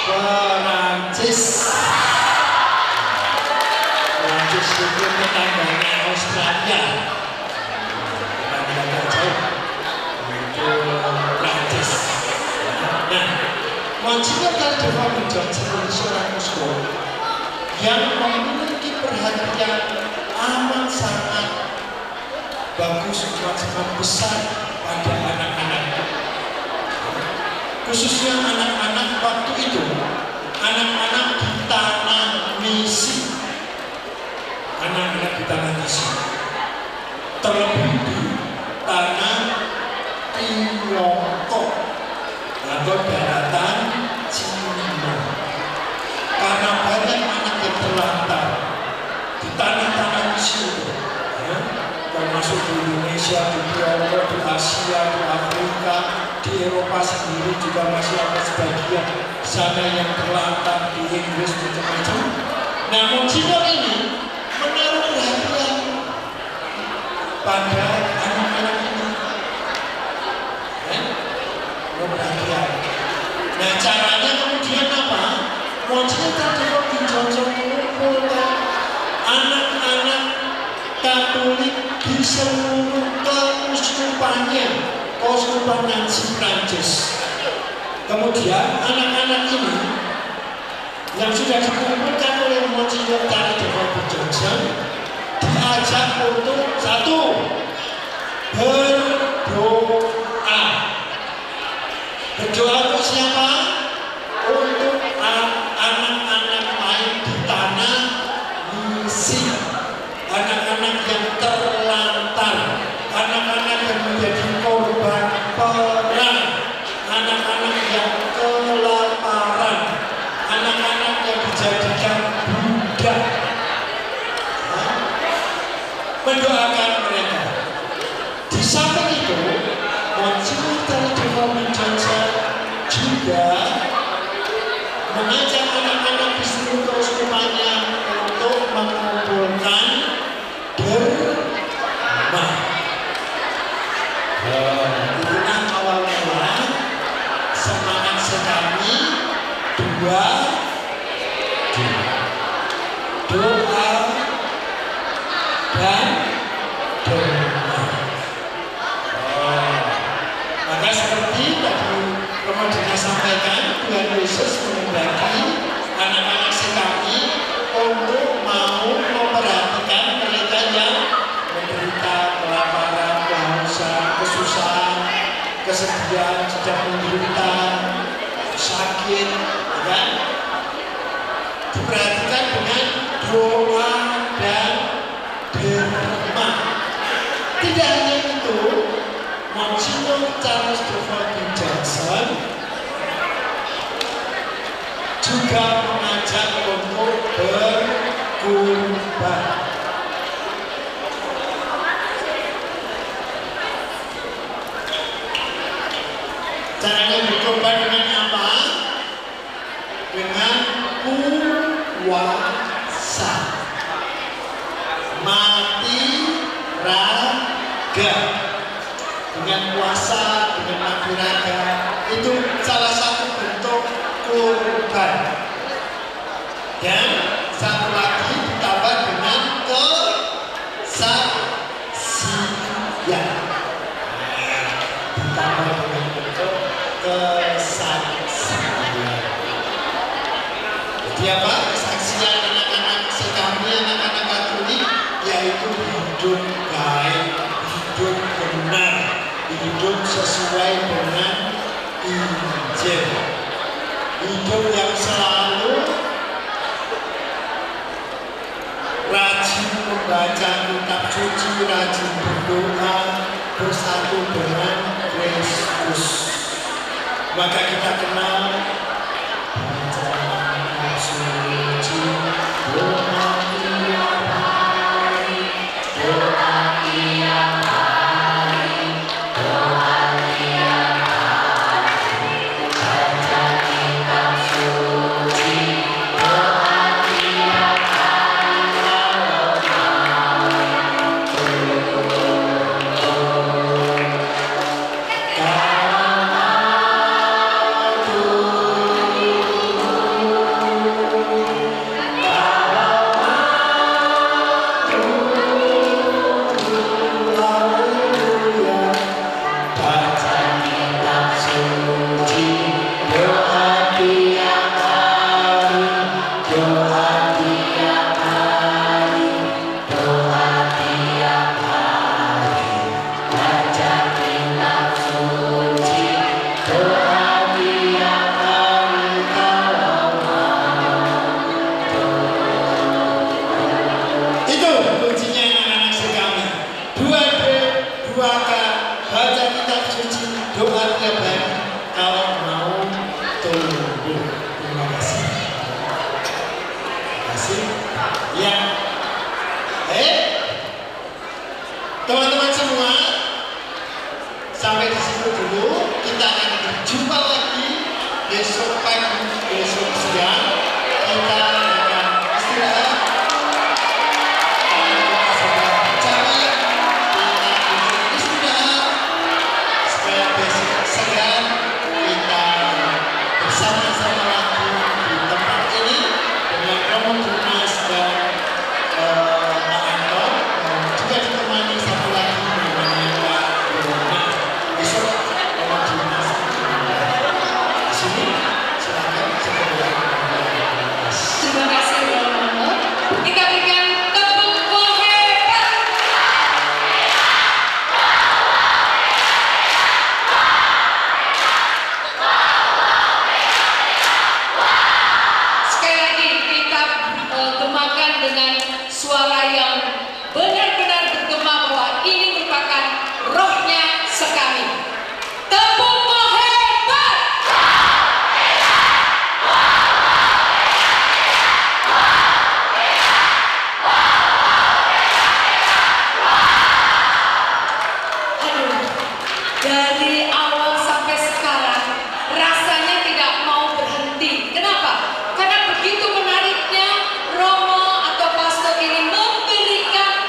Perancis. Perancis itu tetangganya Australia. Agak jauh. Itu Perancis. Nah, Monsignor Charles de Robinson sebagai seorang uskup yang memiliki perhatian amat sangat bagus, sangat besar pada anak-anak, khususnya anak-anak waktu itu, anak-anak di tanah misi, anak-anak di tanah misi, terlebih di tanah Tiongkok atau daratan Cina, karena banyak anak yang terlantar di tanah-tanah misi itu, ya, termasuk di Indonesia, di Tiongkok, di Asia, di Afrika, di Eropa sendiri juga masih ada sebagian sana yang terlantar, di Inggris macam-macam. Nah, Monsignor ini menaruh perhatian pada anak-anak ini, perhatian. Nah, caranya kemudian apa? Monsignor Charles de Robinson mengumpulkan anak-anak Katolik di seluruh keuskupannya, keuskupan Nancy Prancis. Kemudian anak-anak ini yang sudah dikumpulkan oleh Monsignor Charles de Robinson diajak untuk satu, berdoa. Berdoa untuk siapa? Untuk anak-anak lain di tanah misi, anak-anak yang terlantar, anak-anak yang menjadi korban perang, anak-anak yang kelaparan, anak-anak yang dijadikan budak. Mendoakan mereka. Di samping itu, Monsignor Charles de Robinson juga mengajak anak-anak di seluruh keuskupannya untuk mengumpulkan derma. Itulah awal mula semangat sekali doa dan derma. Maka seperti tadi Romadina sampaikan, Tuhan Yesus menghendaki anak-anak sekami untuk mau memperhatikan mereka yang menderita kelaparan, kehausan, kesusahan, kesedihan, sedang menderita, sakit, kan? Diperhatikan dengan doa dan derma. Tidak hanya itu, Monsignor Charles de Robinson juga mengajak untuk berkurban. Caranya berkorban dengan apa? Dengan puasa, mati raga. Dengan puasa, dengan mati raga, itu salah satu bentuk kurban. Dan satu lagi ditambah dengan kesaksian. Ditambah dengan bentuk kesaksian. apa? Kesaksian anak-anak sekami, anak-anak Katolik, yaitu hidup baik, hidup benar, hidup sesuai dengan Injil, hidup yang selalu rajin membaca kitab suci, rajin berdoa, bersatu dengan Kristus. Maka kita kenal baca kitab suci, doa tiap hari, doa tiap hari, doa tiap hari, baca kitab suci, doa tiap hari, kalau mau tumbuh. Terima kasih. Terima kasih. Ya. Teman-teman semua, sampai di situ dulu. Kita akan berjumpa lagi besok pagi, besok siang. Kita akan istirahat. Bersama-sama lagi di tempat ini dengan Romo Dimas dan Pak Anton, juga ditemani satu lagi dengan Pak Rona. Besok Romo Dimas di sini, silakan segera. Terima kasih Romo. Kita berikan tepuk hebat. Sekali lagi kita gemakan dengan suara yang benar-benar bergema bahwa ini merupakan rohnya sekami. Tepuk hebat. Aduh, dari awal sampai sekarang rasanya tidak mau berhenti. Kenapa? Karena begitu menariknya Romo atau pastor ini memberikan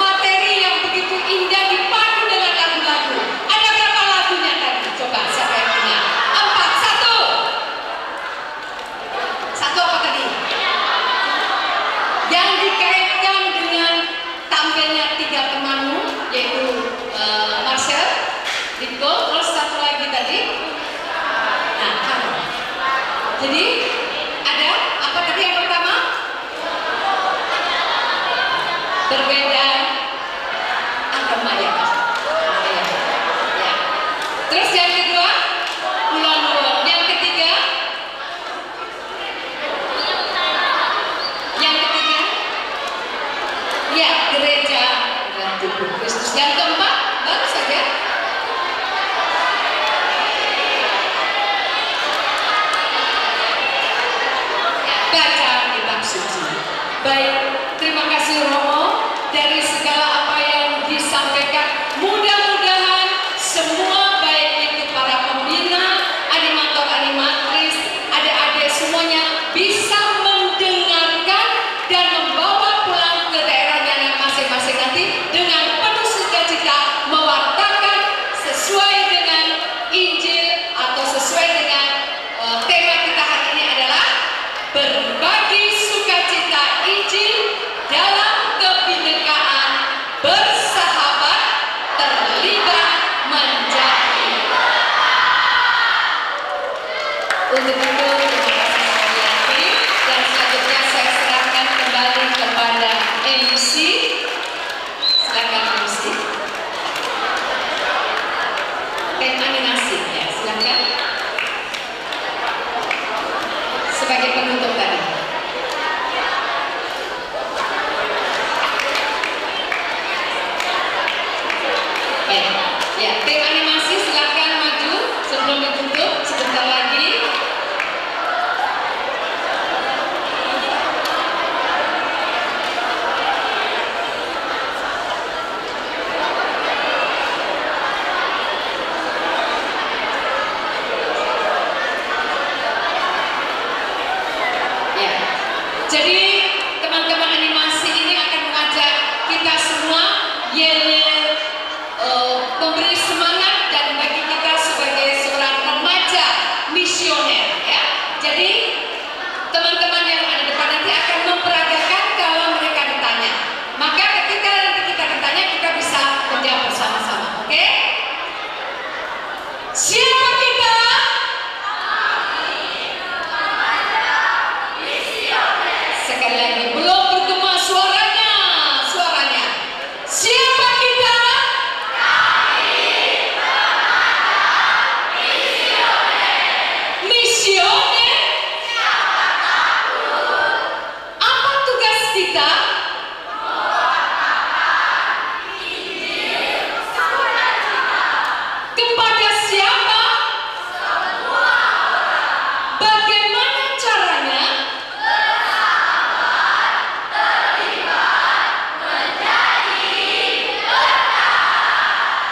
materi yang begitu indah dipadu dengan lagu-lagu. Ada berapa lagunya tadi? Coba siapa yang ingat? 4, 1. Satu apa tadi? Yang dikaitkan dengan tampilnya 3 temanmu, yaitu Marcel, Rico, terus satu lagi tadi. Nah, kamu. Jadi ada apa tadi yang pertama? Berbeda agama ya, Mas. Ya. Terus yang kedua, Kulon-Kulon. Yang ketiga, ya gereja dan tubuh Kristus. Yang keempat, baru saja. Baca kitab suci. Baik, terima kasih Romo dari segala apa yang disampaikan. Mudah-mudahan semua baik itu para pembina, animator, animatris, adik-adik semuanya bisa mendengarkan dan membawa pulang ke daerahnya masing-masing nanti dengan penuh sukacita mewartakan sesuai dengan Injil atau sesuai dengan tema kita hari ini adalah berbagi sukacita Injil dalam kebinekaan, bersahabat, terlibat, menjadi. Untuk itu, kembali kepada MC. Silakan MC. Tim animasi ya, silakan. Sebagai penutup tadi. Baik, ya tim animasi silakan maju sebelum ditutup sebentar lagi. Jadi teman-teman animasi ini akan mengajak kita semua yel-yel memberi semangat dan bagi kita sebagai seorang remaja misioner ya. Jadi teman-teman yang ada di depan nanti akan memperagakan kalau mereka ditanya. Maka ketika nanti kita ditanya kita bisa menjawab bersama-sama, oke? Siapa kita? Sekali lagi, belum bergema suaranya. Siapa kita? Misioner. Apa tugas kita? Kepada siapa? Bagaimana caranya?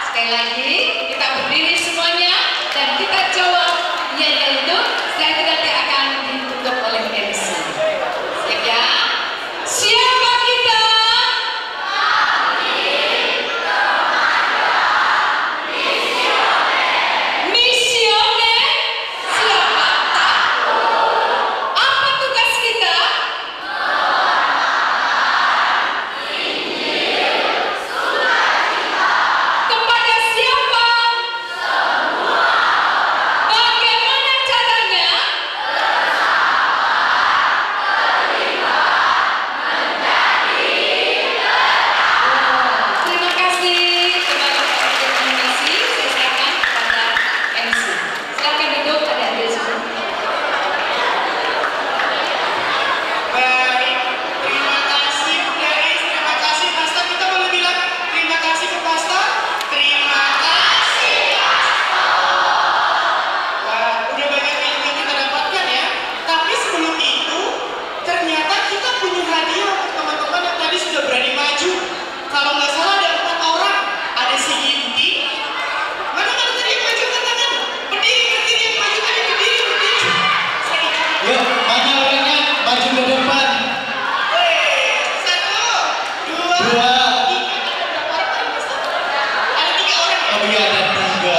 Sekali lagi, kita berdiri semuanya dan kita jawab ya itu. Setelah itu nanti akan ditutup oleh MC. Siap ya? Siapa kita? Misioner. Siapa tahu? Apa tugas kita? Kepada siapa? Bagaimana caranya? Terima kasih kepada Pak Animasi. Saya serahkan kepada MC. Silakan duduk adik-adik semua. Baik, terima kasih guys, terima kasih Pastor. Kita boleh bilang terima kasih ke Pastor. Terima kasih Pastor. Wah, udah banyak yang kita dapatkan ya. Tapi sebelum itu, ternyata kita punya hadiah untuk teman-teman yang tadi sudah berani maju. Kalau nggak salah ada 4 orang. Ada si Ginti. Mana tadi yang maju angkat tangan? Berdiri yang maju tadi berdiri. Saya Yuk, mana orangnya? Maju ke depan. Satu, dua, Dua. tiga. Ada 3 orang ya? Oh iya, ada 3.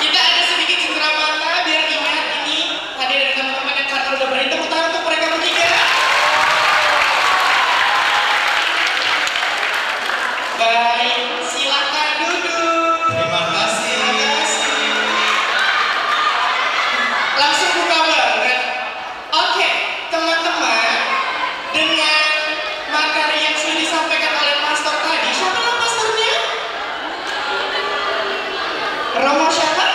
Kita ada sedikit cenderamata biar ingat ini tadi ada teman-teman yang karena udah berani tepuk tangan untuk mereka bertiga. Baik, silakan duduk. Terima kasih. Terima kasih. Langsung buka banget. Oke, teman-teman, dengan materi yang sudah disampaikan oleh pastor tadi, siapa nama pastornya? Romo siapa?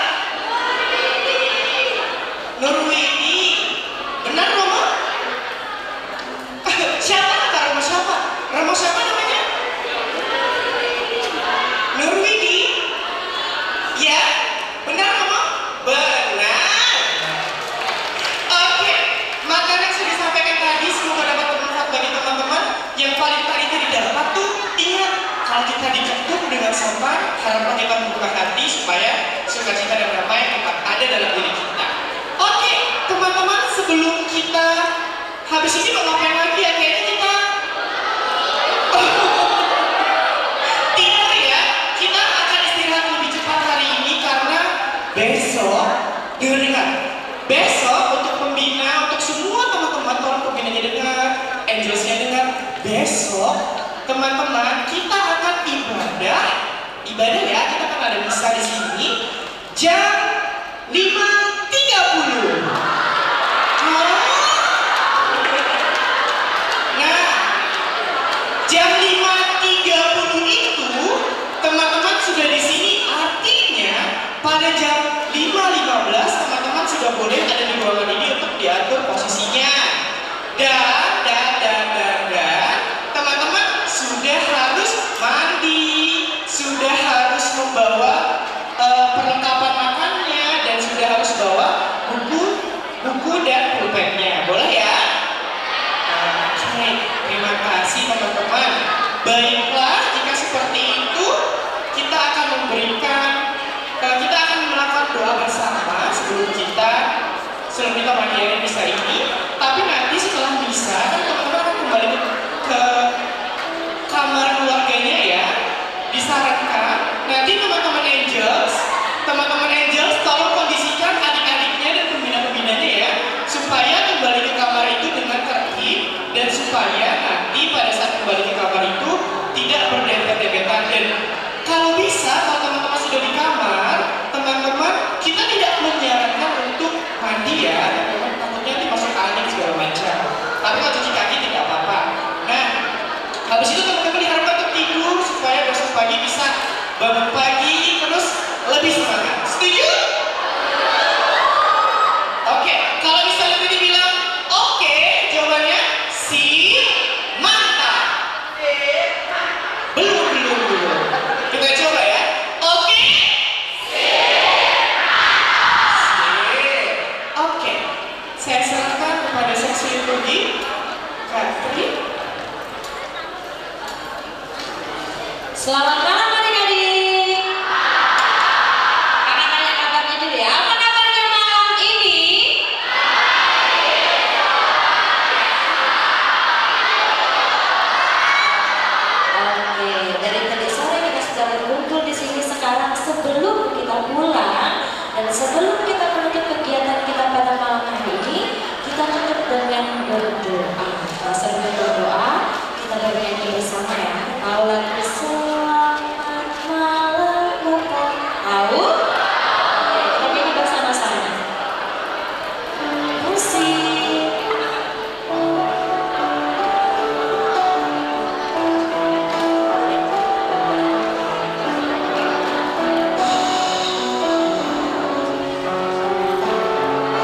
Nurwidi. Benar Romo? Siapa kata Romo siapa? Romo siapa namanya? Nurwidi. Ya, benar Romo? Benar. Oke, materi yang sudah disampaikan tadi semoga dapat bermanfaat bagi teman-teman. Yang paling tadi dapat tuh ingat kalau kita diketuk dengan sabar, harapan kita membuka hati supaya sukacita dan damai tetap ada dalam diri kita. Oke, teman-teman, sebelum kita habis ini mau ngapain lagi ya? Kayaknya kita tidur ya. Kita akan istirahat lebih cepat hari ini karena besok, dengar, besok untuk pembina, untuk semua teman-teman, tolong pembinanya dengar, angelsnya dengar. Besok, teman-teman, kita akan ibadah ya, kita akan ada misa di sini jam 5.30. pada jam 5.15 teman-teman sudah boleh ada di ruangan ini untuk diatur posisinya. Dan teman-teman sudah harus mandi, sudah harus membawa perlengkapan makannya, dan sudah harus bawa buku dan pulpennya. Boleh ya? Oke, terima kasih teman-teman. Baiklah, jika seperti itu kita akan melakukan doa bersama sebelum kita mengakhiri misa ini. Tapi nanti setelah misa kan teman-teman akan kembali ke kamar keluarganya ya. Disarankan nanti teman-teman Angels tolong kondisikan adik-adiknya dan pembina-pembinanya ya, supaya kembali ke kamar itu dengan tertib, dan supaya nanti pada saat kembali ke kamar itu tidak berdempet-dempetan. Dan kalau bisa, kalau teman-teman sudah di kamar, teman-teman kita tidak menyarankan untuk mandi ya, teman-teman, takutnya nanti masuk angin segala macam. Tapi kalau cuci kaki tidak apa-apa. Nah, habis itu teman-teman diharapkan untuk tidur supaya besok pagi bisa bangun pagi terus lebih semangat. Setuju? Oke, kalau misalnya tadi bilang oke, jawabannya sip, mantap. Belum. Kita coba ya. Oke. Oke. Saya serahkan kepada seksi liturgi. Katri. Selamat malam adik-adik. Kakak tanya kabarnya dulu ya. Apa kabarnya malam ini? Oke, dari tadi sore kita sudah berkumpul di sini. Sekarang sebelum kita pulang dan sebelum kita menutup kegiatan kita pada malam hari ini, kita tutup dengan berdoa. Sambil berdoa, kita bernyanyi bersama ya. Tahu lagu Selamat Malam Bapak? Tahu? Oke, kita nyanyi bersama-sama. Musik.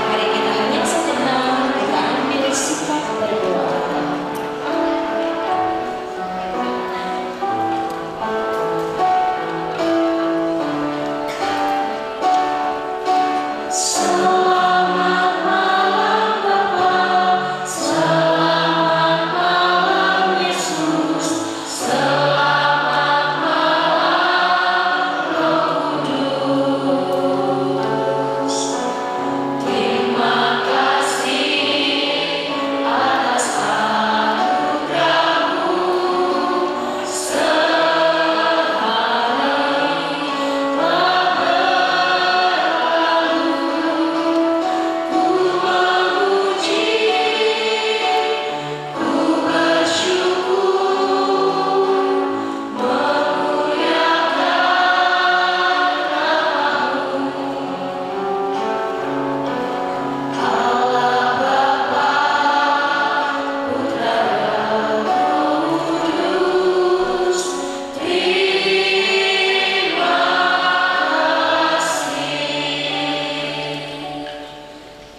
Mari kita hanya sejenak, kita ambil sikap berdoa. Selamat malam Bapa, selamat malam Yesus, selamat malam Roh Kudus. Terima kasih atas anugerah-Mu sehari telah berlalu. Ku memuji, ku bersyukur, memuliakan nama-Mu. Allah Bapa, Putra dan Roh Kudus, terima kasih.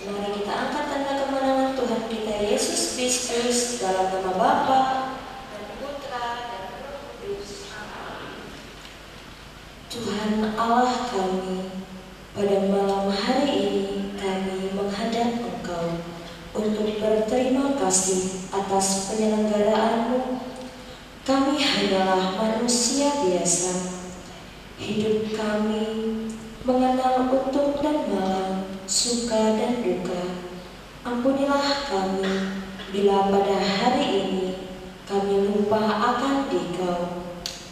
Mari kita angkat tanda kemenangan Tuhan kita Yesus Kristus dalam nama Bapa dan Putra dan Roh Kudus. Tuhan Allah kami, pada malam hari ini kami menghadap Engkau untuk berterima kasih atas penyelenggaraan-Mu. Kami hanyalah manusia biasa. Hidup kami mengenal utuh dan malam, suka dan duka. Ampunilah kami bila pada hari ini kami lupa akan Dikau.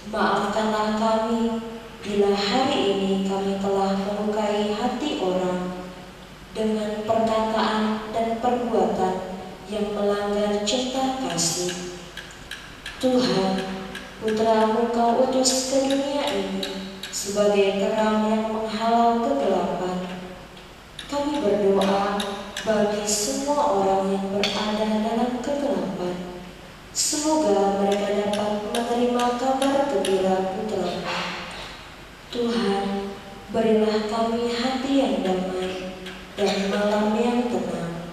Maafkanlah kami bila hari ini kami telah melukai hati orang dengan perkataan dan perbuatan yang melanggar cinta kasih. Tuhan, Putra-Mu Kau utus ke dunia ini sebagai terang yang menghalau kegelapan. Kami berdoa bagi semua orang yang berada dalam kegelapan. Semoga mereka dapat menerima kabar gembira Putra-Mu. Tuhan, Berilah kami hati yang damai dan malam yang tenang.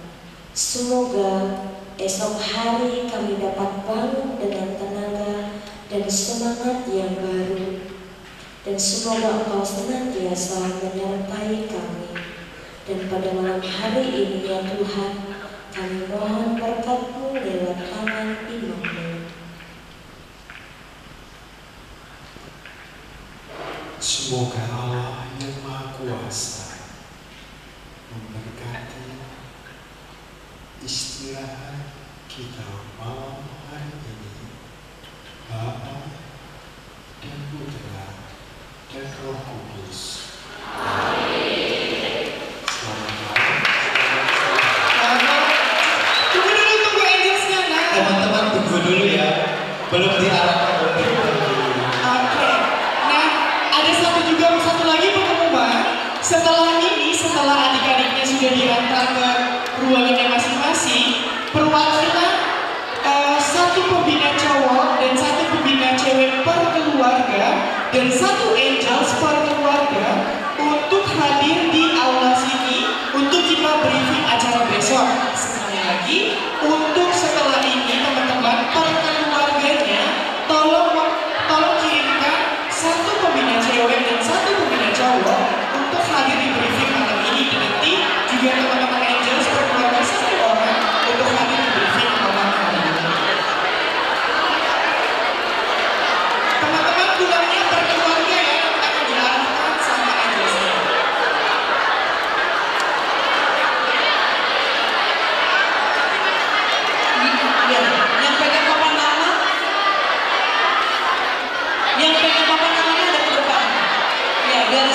Semoga esok hari kami dapat bangun dengan tenaga dan semangat yang baru. Dan semoga Engkau senantiasa menyertai kami. Dan pada malam hari ini ya Tuhan, kami mohon berkat-Mu lewat tangan imam-Mu. Semoga Allah yang Maha Kuasa memberkati istirahat kita malam hari ini, Bapa dan Putra dan Roh Kudus. Selamat malam. Tunggu angelsnya, nah. Teman-teman tunggu dulu ya, belum diarahkan untuk Oke. Nah, ada satu lagi pengumuman. Setelah adik-adiknya sudah diantar ke ruangannya masing-masing, perwakilan satu pembina cowok dan satu pembina cewek per keluarga dan satu angels per keluarga untuk hadir di aula sini untuk kita briefing acara besok. Sekali lagi, untuk setelah ini teman-teman per keluarganya tolong kirimkan satu pembina cewek dan satu pembina cowok untuk hadir di briefing malam ini, dan nanti juga teman-teman angels per keluarga satu orang untuk hadir di briefing malam hari ini. Teman-teman pulangnya per keluarga ya, akan diarahkan sama angelsnya. Ya, yang pegang papan nama, yang pegang papan namanya ada ke depan. Ya, biar